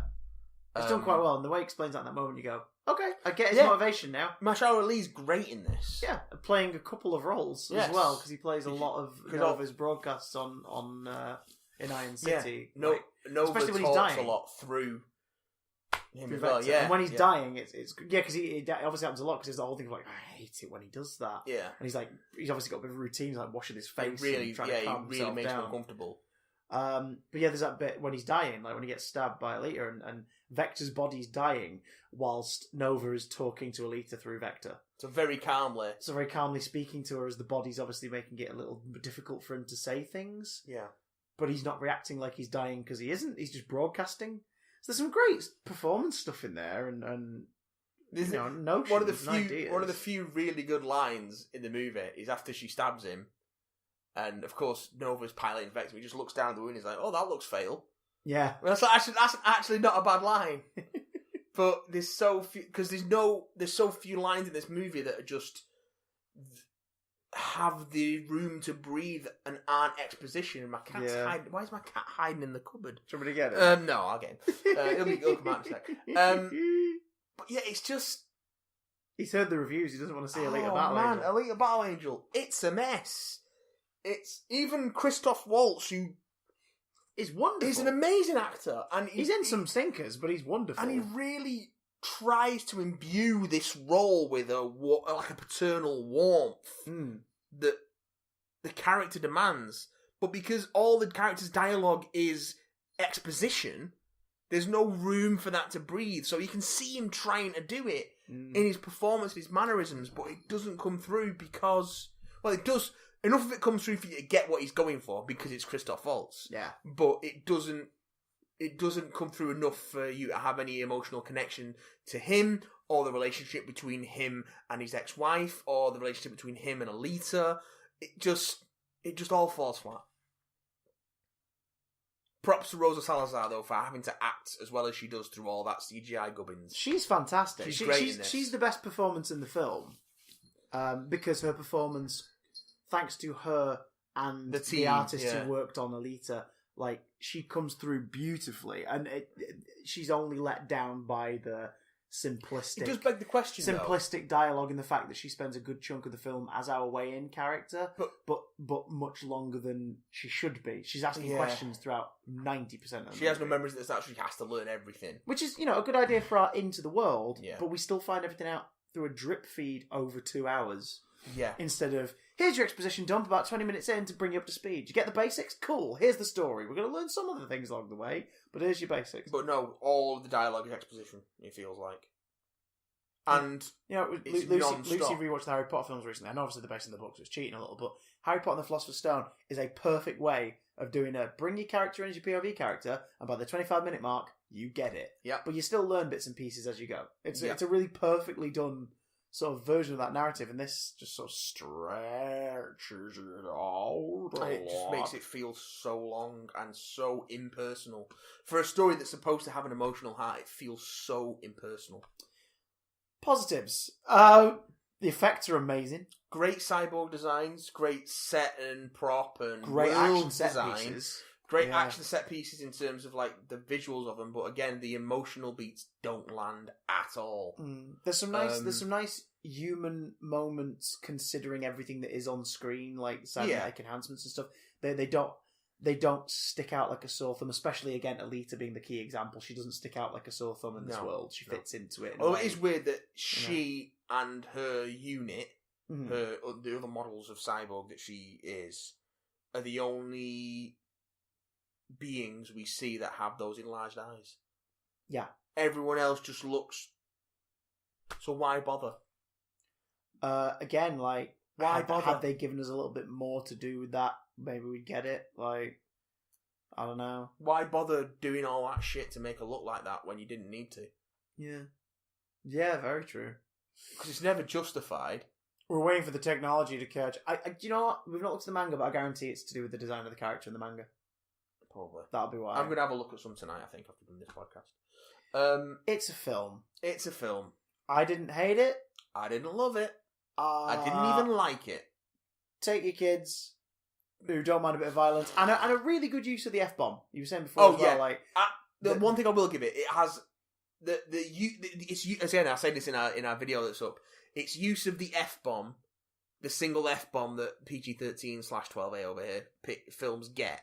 It's done quite well, and the way he explains that in that moment, you go, okay, I get his motivation now. Mahershala Ali's great in this. Yeah, playing a couple of roles as well, because he plays a lot of Nova's broadcasts on in Iron City. Yeah. Nova especially when talks he's dying. a lot through him as Vector. well. Yeah, and when he's dying, it's because it obviously happens a lot because there's the whole thing of like, I hate it when he does that. Yeah, and he's obviously got a bit of routine, like washing his face, and trying to calm he really himself makes down. him uncomfortable. But yeah, there's that bit when he's dying, like when he gets stabbed by Alita, and Vector's body's dying whilst Nova is talking to Alita through Vector. So very calmly speaking to her as the body's obviously making it a little difficult for him to say things. Yeah. But he's not reacting like he's dying because he isn't. He's just broadcasting. So there's some great performance stuff in there, and notions, one of the few really good lines in the movie is after she stabs him, And, of course, Nova's piloting Vector. He just looks down at the wound and he's like, oh, that looks fatal. Yeah. Well, that's actually not a bad line. But there's so few... Because there's so few lines in this movie that are just... have the room to breathe and aren't exposition. My cat's hiding... Why is my cat hiding in the cupboard? Do you want me to get it? No, I'll get him. It'll come out in a sec. But yeah, it's just... He's heard the reviews. He doesn't want to see Alita Oh, Battle man, Angel. Alita Battle Angel. It's a mess. It's even Christoph Waltz, who He's wonderful. is an amazing actor, and He's in some stinkers, but he's wonderful. and he really tries to imbue this role with like a paternal warmth that the character demands. But because all the character's dialogue is exposition, there's no room for that to breathe. So you can see him trying to do it in his performance, his mannerisms, but it doesn't come through because, well, it does. Enough of it comes through for you to get what he's going for because it's Christoph Waltz. Yeah. But it doesn't come through enough for you to have any emotional connection to him, or the relationship between him and his ex-wife, or the relationship between him and Alita. It just all falls flat. Props to Rosa Salazar, though, for having to act as well as she does through all that CGI gubbins. She's fantastic. She's great in this. She's the best performance in the film because her performance, thanks to her and the artist who worked on Alita, like, she comes through beautifully, and she's only let down by the simplistic... It does beg the question, simplistic dialogue, and the fact that she spends a good chunk of the film as our way-in character, but much longer than she should be. She's asking questions throughout 90% of the movie. She has no memories of this, she has to learn everything. Which is, a good idea for our Into the World, Yeah. but we still find everything out through a drip feed over 2 hours. Yeah. Instead of, here's your exposition dump about 20 minutes in to bring you up to speed. You get the basics? Cool. Here's the story. We're going to learn some of the things along the way, but here's your basics. But no, all of the dialogue is exposition, it feels like. And it's Lucy non-stop. rewatched the Harry Potter films recently. I know obviously they're based in the books, so it's cheating a little, but Harry Potter and the Philosopher's Stone is a perfect way of doing bring your character in as your POV character, and by the 25-minute mark, you get it. Yeah. But you still learn bits and pieces as you go. It's a really perfectly done sort of version of that narrative, and this just sort of stretches it out. It just makes it feel so long and so impersonal. For a story that's supposed to have an emotional heart, it feels so impersonal. Positives. The effects are amazing. Great cyborg designs, great set and prop and great world action set design. pieces. Great action set pieces in terms of like the visuals of them, but again, the emotional beats don't land at all. There's some nice human moments considering everything that is on screen, like cybernetic enhancements and stuff. They don't stick out like a sore thumb, especially again Alita being the key example. She doesn't stick out like a sore thumb in this world. She fits into it. Although it is weird that she and her unit, the other models of cyborg that she is, are the only beings we see that have those enlarged eyes. Yeah. Everyone else just looks... So why bother? Again, like, why bother? Had they given us a little bit more to do with that, maybe we'd get it. Like, I don't know. Why bother doing all that shit to make her look like that when you didn't need to? Yeah. Yeah, very true. Because it's never justified. We're waiting for the technology to catch. Do you know what? We've not looked at the manga, but I guarantee it's to do with the design of the character in the manga. Probably. That'll be why. I'm going to have a look at some tonight, I think, after doing this podcast. It's a film. It's a film. I didn't hate it. I didn't love it. I didn't even like it. Take your kids who don't mind a bit of violence and a really good use of the F-bomb. You were saying before as well, like... The one thing I will give it has... It's again, I say this in our video that's up. Its use of the F-bomb, the single F-bomb that PG-13/12A over here films get,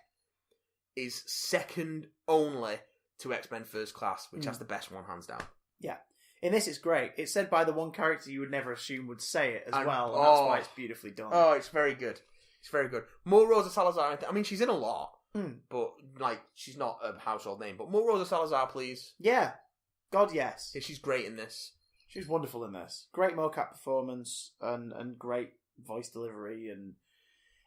is second only to X-Men First Class, which has the best one, hands down. Yeah. In this, it's great. It's said by the one character you would never assume would say it as well, and that's why it's beautifully done. Oh, it's very good. It's very good. More Rosa Salazar. I mean, she's in a lot, but like she's not a household name. But more Rosa Salazar, please. Yeah. God, yes. Yeah, she's great in this. She's wonderful in this. Great mocap performance and great voice delivery, and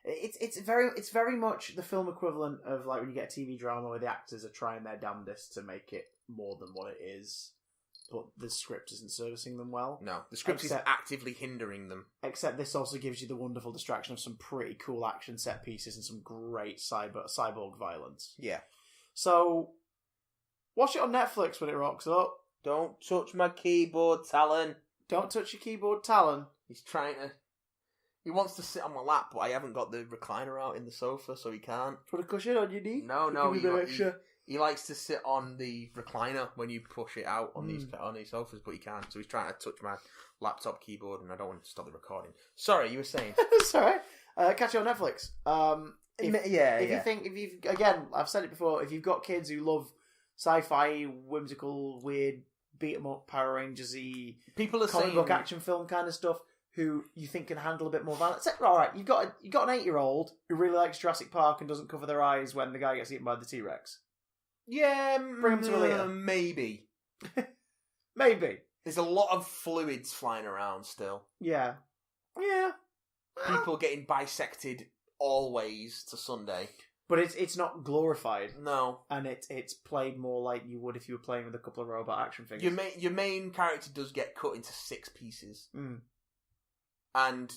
it's very much the film equivalent of like when you get a TV drama where the actors are trying their damnedest to make it more than what it is. but the script isn't servicing them well. No, the script is actively hindering them. Except this also gives you the wonderful distraction of some pretty cool action set pieces and some great cyborg violence. Yeah. So, watch it on Netflix when it rocks up. Don't touch my keyboard, Talon. Don't touch your keyboard, Talon. He's trying to... He wants to sit on my lap, but I haven't got the recliner out in the sofa, so he can't. Put a cushion on your knee? No, he likes to sit on the recliner when you push it out on these sofas, but he can't. So he's trying to touch my laptop keyboard, and I don't want to stop the recording. Sorry, you were saying. Sorry. Catch it on Netflix. Again, I've said it before, if you've got kids who love sci-fi, whimsical, weird, beat-em-up, Power Rangers-y, people are comic book action film kind of stuff, who you think can handle a bit more violence. All right, you've got an 8-year-old who really likes Jurassic Park and doesn't cover their eyes when the guy gets eaten by the T-Rex. Yeah, bring him to Alita. Maybe. Maybe. There's a lot of fluids flying around still. Yeah. People getting bisected always to Sunday. But it's not glorified. No. And it's played more like you would if you were playing with a couple of robot action figures. Your main character does get cut into 6 pieces. Mm. And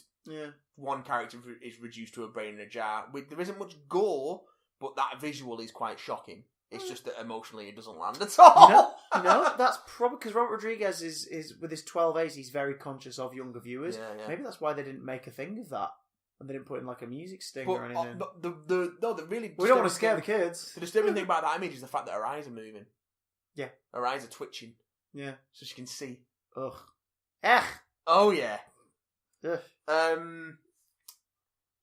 one character is reduced to a brain in a jar. There isn't much gore, but that visual is quite shocking. It's just that emotionally it doesn't land at all. You know that's probably because Robert Rodriguez is with his 12As, he's very conscious of younger viewers. Yeah. Maybe that's why they didn't make a thing of that. And they didn't put in like a music sting or anything. The really... We don't want to scare the kids. The disturbing thing about that image is the fact that her eyes are moving. Yeah. Her eyes are twitching. Yeah. So she can see. Ugh. Ugh. Oh, yeah. Ugh.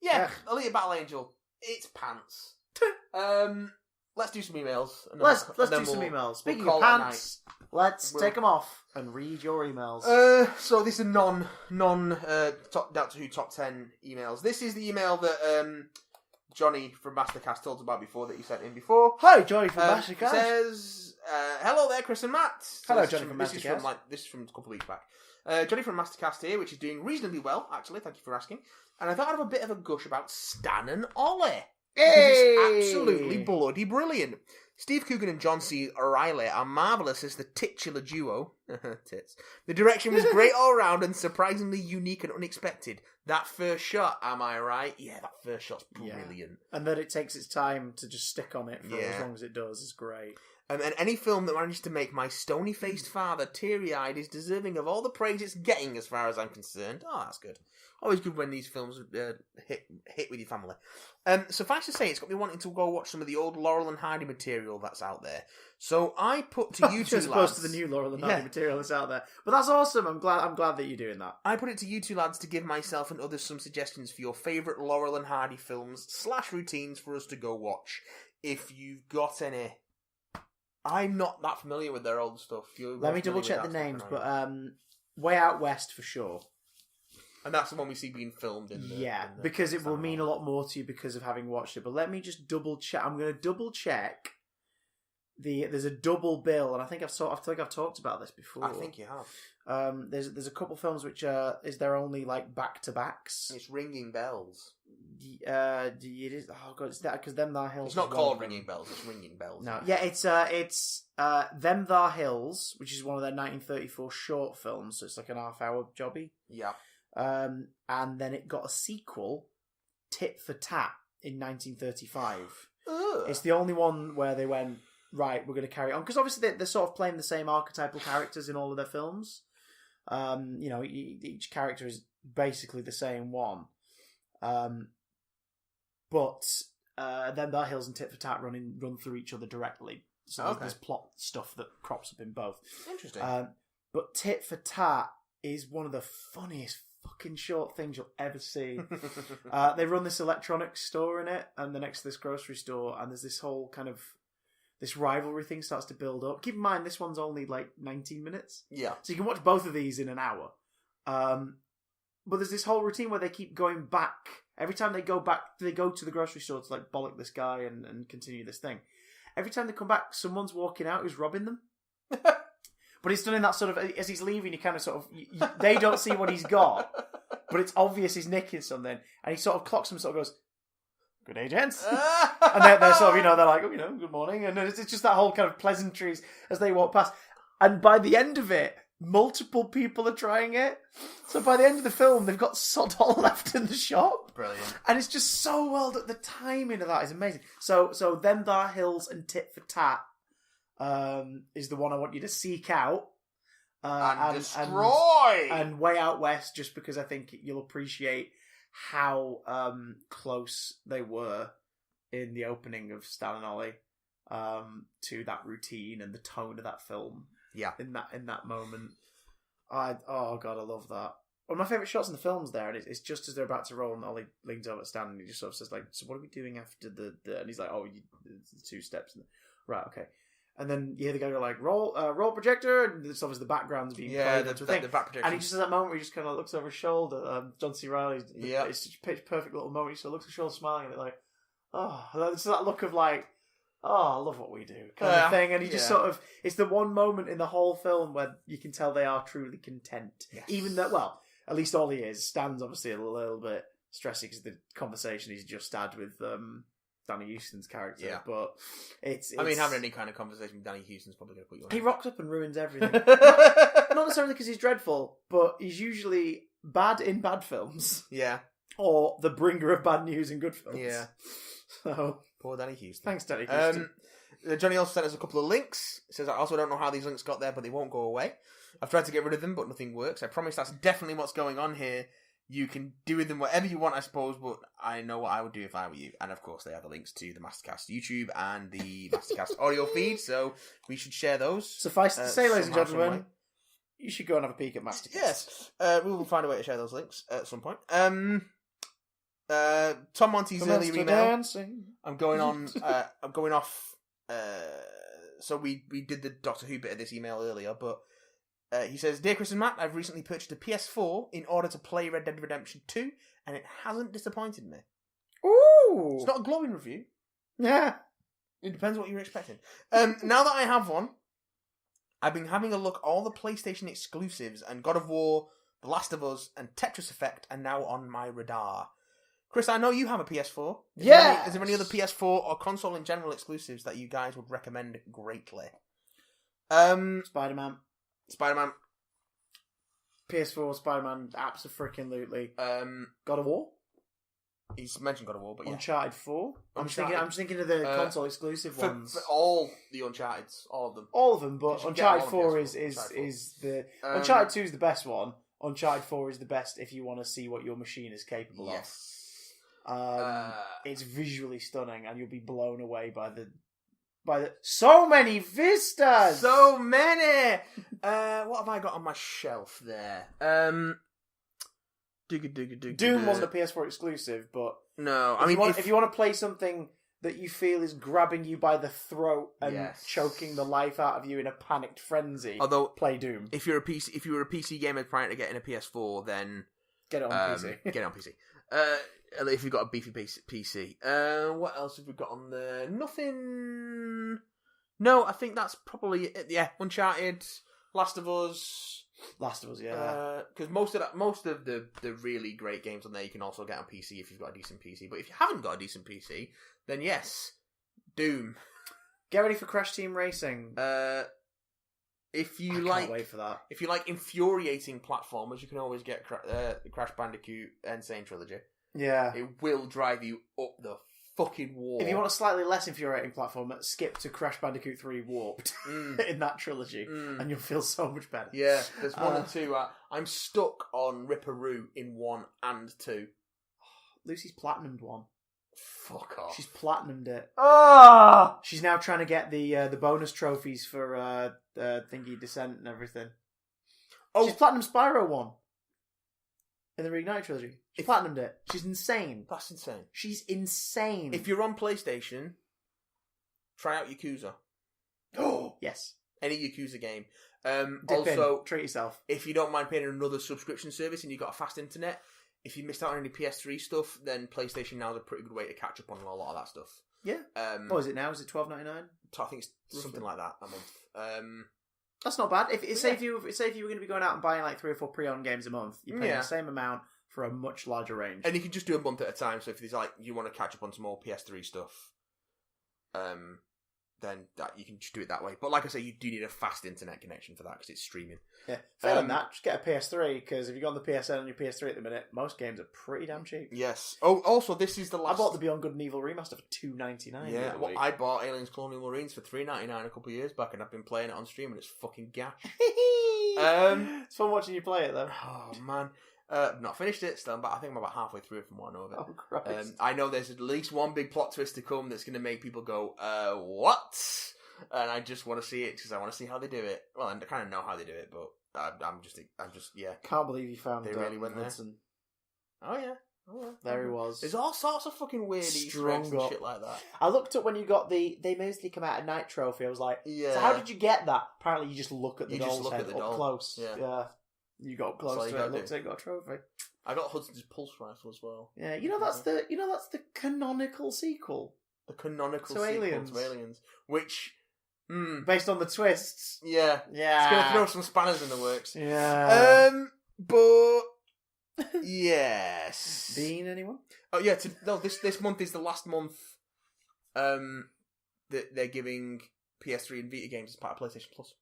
Yeah, Alita Battle Angel. It's pants. Let's do some emails. Let's do some emails. Speaking of pants, let's take them off and read your emails. So this is Doctor Who top 10 emails. This is the email that Johnny from Mastercast told us about before that he sent in before. Hi, Johnny from Mastercast. Says, hello there, Chris and Matt. Hello, Johnny from Mastercast. This is from a couple of weeks back. Johnny from Mastercast here, which is doing reasonably well, actually. Thank you for asking. And I thought I'd have a bit of a gush about Stan and Ollie. Hey! It's absolutely bloody brilliant. Steve Coogan and John C. Reilly are marvellous as the titular duo. Tits. The direction was great all round and surprisingly unique and unexpected. That first shot, am I right? Yeah, that first shot's brilliant. Yeah. And that it takes its time to just stick on it for as long as it does is great. And any film that manages to make my stony-faced father teary-eyed is deserving of all the praise it's getting as far as I'm concerned. Oh, that's good. Always good when these films hit with your family. Suffice to say, it's got me wanting to go watch some of the old Laurel and Hardy material that's out there. So I put to you two lads... As opposed to the new Laurel and Hardy material that's out there. But that's awesome. I'm glad that you're doing that. I put it to you two lads to give myself and others some suggestions for your favourite Laurel and Hardy films / routines for us to go watch. If you've got any... I'm not that familiar with their old stuff. Let me double check the names, but Way Out West for sure. And that's the one we see being filmed in the... because it will mean a lot more to you because of having watched it. But let me just double check. I'm going to double check. There's a double bill, and I think I've talked about this before. I think you have. There's a couple films which is there only like back to backs. It's Ringing Bells. It is. Oh god, it's that because Them Thar Hills. It's not called Ringing Bells. It's Ringing Bells. No, yeah, it's Them Thar Hills, which is one of their 1934 short films. So it's like an half-hour jobby. Yeah. And then it got a sequel, Tit for Tat, in 1935. Ugh. It's the only one where they went, right, we're going to carry on. Because obviously they're sort of playing the same archetypal characters in all of their films. Each character is basically the same one. But then Thar Hills and Tit for Tat run through each other directly. So there's plot stuff that crops up in both. Interesting. But Tit for Tat is one of the funniest fucking short things you'll ever see. They run this electronics store in it, and the next to this grocery store, and there's this whole kind of this rivalry thing starts to build up. Keep in mind, this one's only like 19 minutes. Yeah. So you can watch both of these in an hour. But there's this whole routine where they keep going back. Every time they go back, they go to the grocery store to like bollock this guy and continue this thing. Every time they come back, someone's walking out who's robbing them. But it's done in that sort of, as he's leaving, you kind of sort of, they don't see what he's got, but it's obvious he's nicking something, and he sort of clocks them, sort of goes, "Good day, gents." And they're sort of, they're like, "Oh, good morning," and it's just that whole kind of pleasantries as they walk past. And by the end of it, multiple people are trying it. So by the end of the film, they've got sod all left in the shop. Brilliant. And it's just so well done. The timing of that is amazing. So Them Thar Hills and Tit for Tat is the one I want you to seek out. And destroy! And Way Out West, just because I think you'll appreciate how close they were in the opening of Stan and Ollie to that routine and the tone of that film. Yeah. In that moment. Oh god, I love that. One of my favourite shots in the film's there, and it's just as they're about to roll, and Ollie leans over at Stan, and he just sort of says, like, so what are we doing after the and he's like, oh, the 2 steps. Right, okay. And then you hear the guy go like, roll projector, and it's obviously the background's being played. The back projection. And he just has that moment where he just kind of looks over his shoulder. John C. Reilly, yeah, it's such a pitch perfect little moment. He sort of looks at his shoulder, smiling at it, like, oh, it's that look of like, oh, I love what we do, kind of thing. And he just sort of, it's the one moment in the whole film where you can tell they are truly content. Yes. Even that, well, at least Ollie is. Stan's obviously a little bit stressy because the conversation he's just had with Danny Houston's character. Yeah. But it's I mean, having any kind of conversation with Danny Houston's probably going to put you on. He rocks up and ruins everything. Not necessarily because he's dreadful, but he's usually bad in bad films. Yeah. Or the bringer of bad news in good films. Yeah. So... Poor Danny Houston. Thanks, Danny Houston. Johnny also sent us a couple of links. It says, I also don't know how these links got there, but they won't go away. I've tried to get rid of them, but nothing works. I promise that's definitely what's going on here. You can do with them whatever you want, I suppose, but I know what I would do if I were you. And of course, they have the links to the Mastercast YouTube and the Mastercast audio feed, so we should share those. Suffice to say, ladies and gentlemen, you should go and have a peek at Mastercast. Yes, we will find a way to share those links at some point. Tom Monty's earlier email. Dancing. I'm going off. So we did the Doctor Who bit of this email earlier, but he says, Dear Chris and Matt, I've recently purchased a PS4 in order to play Red Dead Redemption 2, and it hasn't disappointed me. Ooh! It's not a glowing review. Yeah. It depends what you're expecting. Now that I have one, I've been having a look all the PlayStation exclusives, and God of War, The Last of Us, and Tetris Effect are now on my radar. Chris, I know you have a PS4. Is there any other PS4 or console in general exclusives that you guys would recommend greatly? Spider-Man. PS4, Spider-Man, abso-freaking-lutely. God of War? He's mentioned God of War, but yeah. Uncharted 4? I'm just thinking of the console exclusive ones. For all the Uncharteds, all of them. All of them, but Uncharted 4 is the... Uncharted 2 is the best one. Uncharted 4 is the best if you want to see what your machine is capable of. It's visually stunning, and you'll be blown away by the so many vistas. So many. What have I got on my shelf there? Doom wasn't a PS4 exclusive, but no. If you want to play something that you feel is grabbing you by the throat and choking the life out of you in a panicked frenzy, play Doom. If you were a PC gamer trying to get in a PS4, then get it on PC. Get it on PC. If you've got a beefy PC. What else have we got on there? Nothing. No, I think that's probably it. Yeah, Uncharted, Last of Us, yeah. Because most of the really great games on there you can also get on PC if you've got a decent PC. But if you haven't got a decent PC, then yes, Doom. Get ready for Crash Team Racing. If you can't wait for that. If you like infuriating platformers, you can always get Crash Bandicoot Insane Trilogy. Yeah. It will drive you up the fucking wall. If you want a slightly less infuriating platformer, skip to Crash Bandicoot 3 Warped in that trilogy, and you'll feel so much better. Yeah, there's 1 and 2. I'm stuck on Ripperoo in 1 and 2. Lucy's platinumed 1. Fuck off. She's platinumed it. Ah! She's now trying to get the bonus trophies for Thingy Descent and everything. Oh, she's platinumed Spyro 1 in the Reignite trilogy. She platinumed it. She's insane. That's insane. She's insane. If you're on PlayStation, try out Yakuza. Oh, yes. Any Yakuza game. Treat yourself. If you don't mind paying another subscription service and you've got a fast internet, if you missed out on any PS3 stuff, then PlayStation now is a pretty good way to catch up on a lot of that stuff. Yeah. What is it now? Is it $12.99? I think it's something like that a month. That's not bad. Say if you were going to be going out and buying like 3 or 4 pre-owned games a month, you're paying the same amount for a much larger range. And you can just do a month at a time. So if there's like you want to catch up on some more PS3 stuff, then that you can just do it that way. But like I say, you do need a fast internet connection for that because it's streaming. Yeah, failing that, just get a PS3 because if you got on the PSN and your PS3 at the minute, most games are pretty damn cheap. Yes. Oh, also, this is the last. I bought the Beyond Good and Evil remaster for $2.99. Yeah, well, I bought Aliens Colonial Marines for $3.99 a couple of years back, and I've been playing it on stream, and it's fucking gash. It's fun watching you play it though. Oh man. I've not finished it still, but I think I'm about halfway through it from what I know of it. Oh Christ! I know there's at least one big plot twist to come that's going to make people go, what? And I just want to see it because I want to see how they do it. Well, I kind of know how they do it, but I'm just, yeah. Can't believe you found They really went there. Hudson. Oh yeah. There he was. There's all sorts of fucking weird Easter eggs and shit like that. I looked at when you got they mostly come out at night trophy. I was like, yeah. So how did you get that? Apparently, you just look at the You just doll's look head at the up doll. close. Yeah. You got up That's all close you to it. gotta Looked at it, got a trophy. I got Hudson's pulse rifle as well. Yeah, that's the canonical sequel. The canonical To sequel Aliens. to Aliens, which, Based on the twists. yeah, Yeah. it's gonna throw some spanners in the works. Yeah. But yes. Bean anyone? Oh yeah. This month is the last month. That they're giving PS3 and Vita games as part of PlayStation Plus.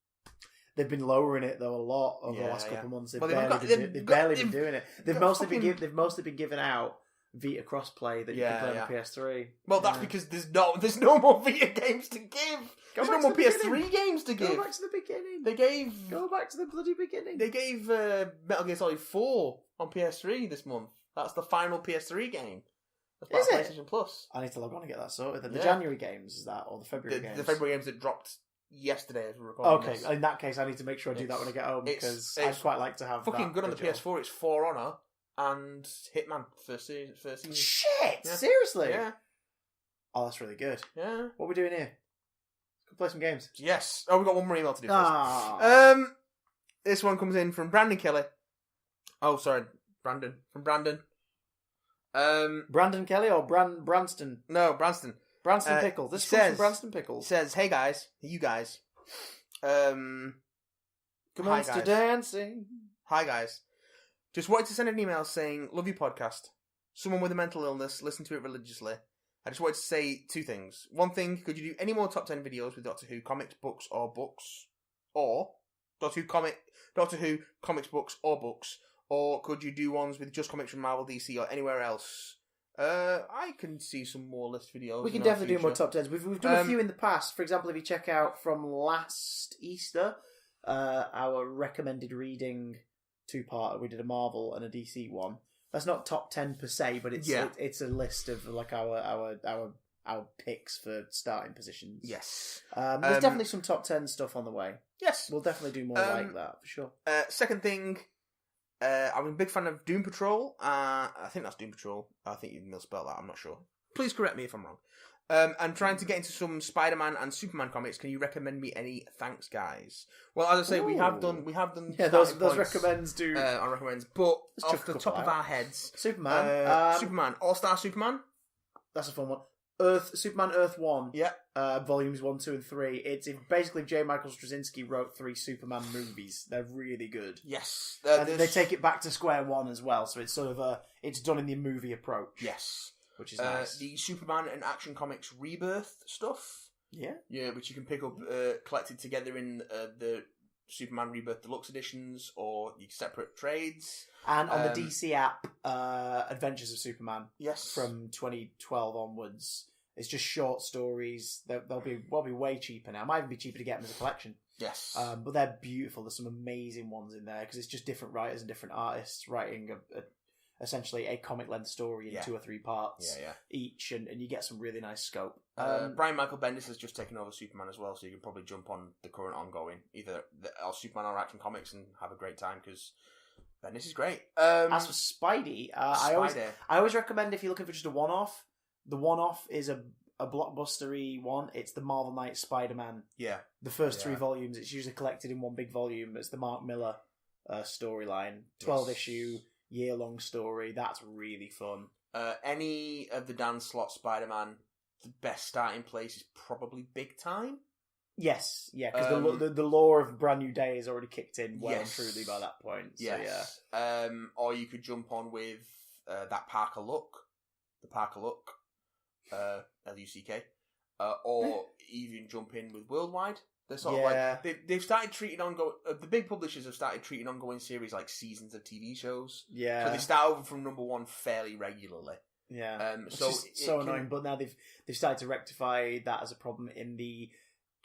They've been lowering it though a lot over the Yeah, last couple yeah. of months. They've Well, barely been they've doing it. They've got mostly fucking- been mostly been giving out Vita crossplay that you Yeah, can play yeah. on PS3. Well, that's Yeah. because there's no more Vita games to give. Go There's back no more to the PS3 beginning. games to Go give. back to the beginning. They gave Go back to the bloody beginning. They gave Metal Gear Solid 4 on PS3 this month. That's the final PS3 game. That's part Is of it? PlayStation Plus. I need to log on and get that sorted. The Yeah. January games is that, or the February games? The February games that dropped yesterday as we're recording Okay, this. in that case, I need to make sure I do that when I get home because I'd quite like to have Fucking that good on the visual. PS4. It's For Honor and Hitman first season. Shit! Yeah. Seriously? Yeah, Oh, that's really good. yeah. What are we doing here? Let's go play some games. Yes. Oh, we've got one more email to do first. Ah. This one comes in from Brandon Kelly. Oh, sorry, Brandon. From Brandon. Brandon Kelly or Branston? No, Branston. Branston Pickles. This he comes says- from Branston Pickles. Says, hey guys, you guys. Commence hi, to guys. dancing. Hi guys. Just wanted to send an email saying, love your podcast. Someone with a mental illness, listen to it religiously. I just wanted to say two things. One thing, could you do any more top 10 videos with Doctor Who comics, books, or books? Or Doctor Who comics, books, or books? Or could you do ones with just comics from Marvel, DC, or anywhere else? I can see some more list videos. We can in our definitely do more future. top tens. We've done a few in the past. For example, if you check out from last Easter, our recommended reading two-parter, we did a Marvel and a DC one. That's not top 10 per se, but it's it's a list of like our picks for starting positions. Yes. There's definitely some top 10 stuff on the way. Yes. We'll definitely do more like that for sure. Second thing, I'm a big fan of Doom Patrol. I think that's Doom Patrol. I think you misspelled that. I'm not sure. Please correct me if I'm wrong. I'm trying to get into some Spider-Man and Superman comics. Can you recommend me any? Thanks, guys. Well, as I say, we have done. Yeah, those starting points, recommends do. I recommend, but Let's off chuck a the couple top of out. our heads, Superman. Superman, All-Star Superman. That's a fun one. Superman Earth 1. Yeah. Volumes 1, 2, and 3. It's basically J. Michael Straczynski wrote 3 Superman movies. They're really good. Yes. And they take it back to square one as well, so it's sort of it's done in the movie approach. Yes. Which is nice. The Superman and Action Comics Rebirth stuff. Yeah. Yeah, which you can pick up collected together in the Superman Rebirth Deluxe editions or separate trades. And on the DC app, Adventures of Superman. Yes. From 2012 onwards. It's just short stories. They'll be way cheaper now. Might even be cheaper to get them as a collection. Yes. But they're beautiful. There's some amazing ones in there because it's just different writers and different artists writing essentially a comic-length story in 2 or 3 parts each, and you get some really nice scope. Brian Michael Bendis has just taken over Superman as well, so you can probably jump on the current ongoing, either Superman or Action Comics, and have a great time because Bendis is great. As for Spidey, I always recommend if you're looking for just a one-off. The one-off is a blockbustery one. It's the Marvel Knights Spider-Man. Yeah. The first 3 volumes. It's usually collected in one big volume. It's the Mark Miller storyline. 12-issue, year-long story. That's really fun. Any of the Dan Slott Spider-Man, the best starting place is probably Big Time. Yes, yeah, because the lore of Brand New Day is already kicked in well and Yes. truly by that point. So, Yes. Or you could jump on with that Parker Look. The Parker Look. Luck. or even jump in with Worldwide. They're sort of Yeah. like they've started treating the big publishers have started treating ongoing series like seasons of TV shows. Yeah. So they start over from number one fairly regularly. Yeah. So It's so annoying. But now they've started to rectify that as a problem in the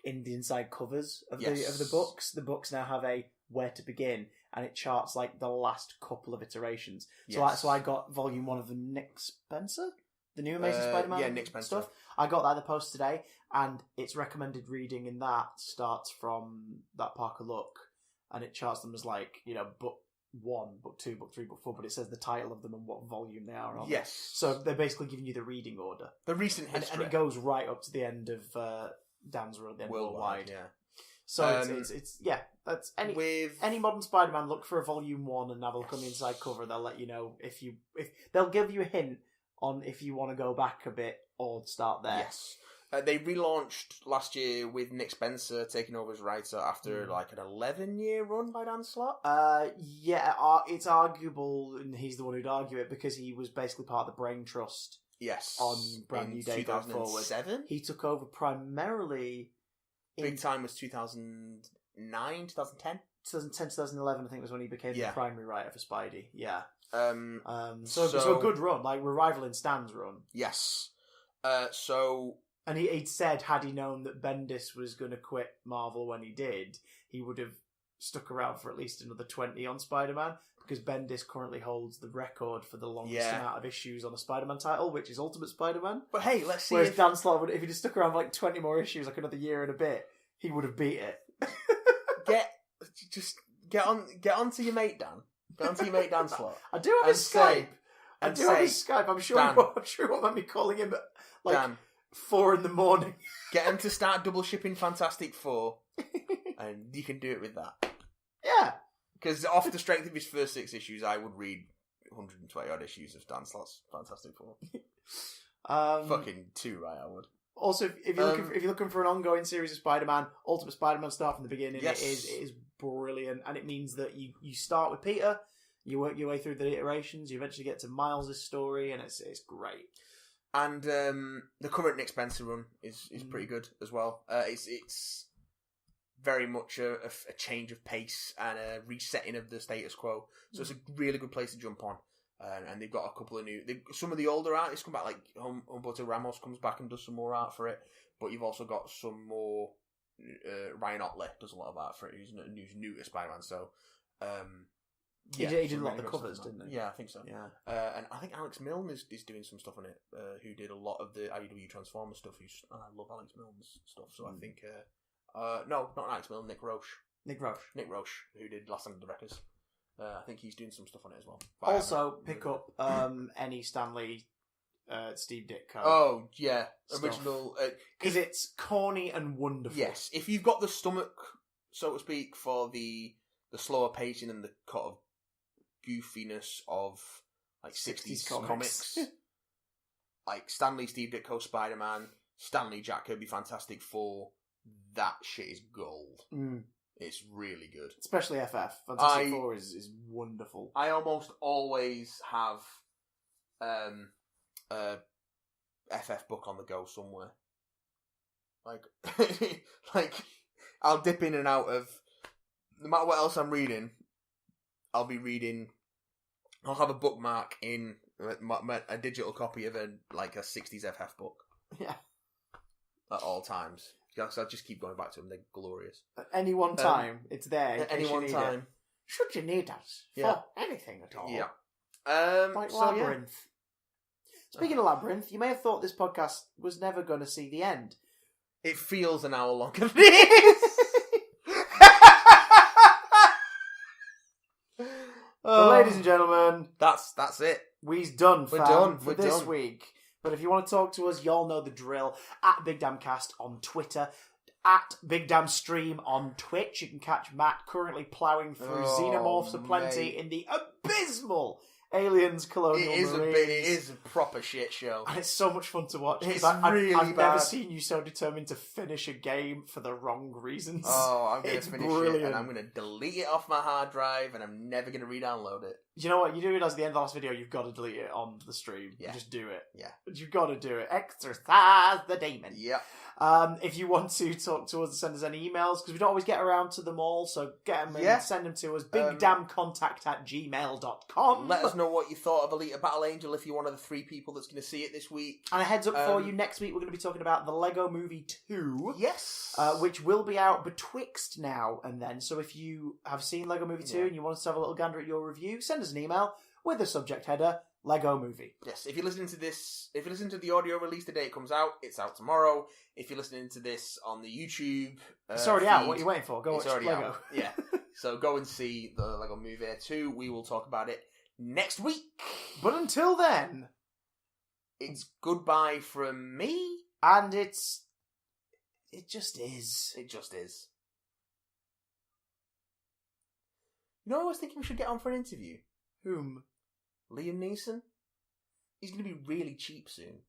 inside covers of the books. The books now have a where to begin, and it charts like the last couple of iterations. So I got volume 1 of the Nick Spencer, the new Amazing Spider-Man. Yeah, Nick Spencer stuff. I got that in the post today, and its recommended reading in that starts from that Parker Look, and it charts them as like, book 1, book 2, book 3, book 4, but it says the title of them and what volume they are on. Yes. So they're basically giving you the reading order. The recent history. And it goes right up to the end of Dan's run, the end of Worldwide. Yeah. So it's that's any modern Spider-Man, look for a volume 1 and have a look on the inside cover, and they'll let you know if they'll give you a hint on if you want to go back a bit or start there. Yes. They relaunched last year with Nick Spencer taking over as writer after like an 11-year run by Dan Slott. It's arguable, and he's the one who'd argue it, because he was basically part of the Brain Trust. Yes. On Brand New Day going forward. 2007? He took over primarily... Big time was 2009, 2010? 2010, 2011, I think, was when he became the primary writer for Spidey. Yeah. So a good run, like we're rivaling Stan's run. Yes. And he'd said, had he known that Bendis was going to quit Marvel when he did, he would have stuck around for at least another 20 on Spider-Man, because Bendis currently holds the record for the longest amount of issues on a Spider-Man title, which is Ultimate Spider-Man. But hey, let's see. Whereas Dan Slott, if he'd just stuck around for like 20 more issues, like another year and a bit, he would have beat it. Get on to your mate Dan. Get on to your mate Dan Slott. I do have his Skype. I'm sure he won't let me calling him at like Dan, 4 a.m. Get him to start double shipping Fantastic Four, and you can do it with that. Yeah. Because off the strength of his first 6 issues, I would read 120 odd issues of Dan Slott's Fantastic Four. Fucking 2, right? I would. Also, if you're looking for an ongoing series of Spider-Man, Ultimate Spider-Man start from the beginning. It is brilliant, and it means that you start with Peter, you work your way through the iterations, you eventually get to Miles' story, and it's great. And the current Nick Spencer run is pretty good as well. It's very much a change of pace and a resetting of the status quo. So it's a really good place to jump on. And they've got a couple of some of the older artists come back, like Humberto Ramos comes back and does some more art for it. But you've also got some more, Ryan Otley does a lot of art for it, who's new to Spider-Man. So, he did a lot of the covers, didn't he? Yeah, I think so. Yeah. And I think Alex Milne is doing some stuff on it, who did a lot of the IDW Transformers stuff. I love Alex Milne's stuff, so I think... no, not Alex Milne, Nick Roche. Nick Roche, who did Last Stand of the Wreckers. I think he's doing some stuff on it as well. But also, pick up any Stanley Steve Ditko. Oh, yeah. Original. Because it's corny and wonderful. Yes. If you've got the stomach, so to speak, for the slower pacing and the kind of goofiness of like 60s comics, like Stanley, Steve Ditko, Spider-Man, Stanley, Jack Kirby, Fantastic Four, that shit is gold. It's really good. Especially FF. Fantastic Four is wonderful. I almost always have a FF book on the go somewhere. Like I'll dip in and out of, no matter what else I'm reading, I'll have a bookmark in a digital copy of a 60s FF book. Yeah. At all times. So I'll just keep going back to them. They're glorious. At any one time, it's there. At any one time. Should you need us for anything at all. Yeah. Like Labyrinth. Yeah. Speaking of Labyrinth, you may have thought this podcast was never going to see the end. It feels an hour longer than it is. But ladies and gentlemen, that's it. We're done for this done. week. But if you want to talk to us, y'all know the drill. At Big Damn Cast on Twitter. At Big Damn Stream on Twitch. You can catch Matt currently ploughing through Xenomorphs aplenty in the abysmal Aliens Colonial Marines. It is a proper shit show. And it's so much fun to watch. It's really I've never seen you so determined to finish a game for the wrong reasons. Oh, I'm going to finish it and I'm going to delete it off my hard drive and I'm never going to re-download it. You know what? You do realise at the end of the last video, you've got to delete it on the stream. Yeah. Just do it. Yeah. You've got to do it. Exercise the demon. Yep. If you want to talk to us and send us any emails, because we don't always get around to them all, so get them and send them to us. bigdamcontact@gmail.com. Let us know what you thought of Alita Battle Angel if you're one of the 3 people that's going to see it this week. And a heads up for you, next week we're going to be talking about the Lego Movie 2. Yes. Which will be out betwixt now and then. So if you have seen Lego Movie 2 and you want us to have a little gander at your review, send us an email with the subject header, Lego Movie. Yes, if you're listening to this, if you're listening to the audio release the day it comes out, it's out tomorrow. If you're listening to this on the YouTube it's already out. What are you waiting for? Go watch Lego. Out. Yeah. So go and see the Lego Movie 2. We will talk about it next week. But until then, it's goodbye from me. And it just is. It just is. You know, I was thinking we should get on for an interview. Whom? Liam Neeson. He's going to be really cheap soon.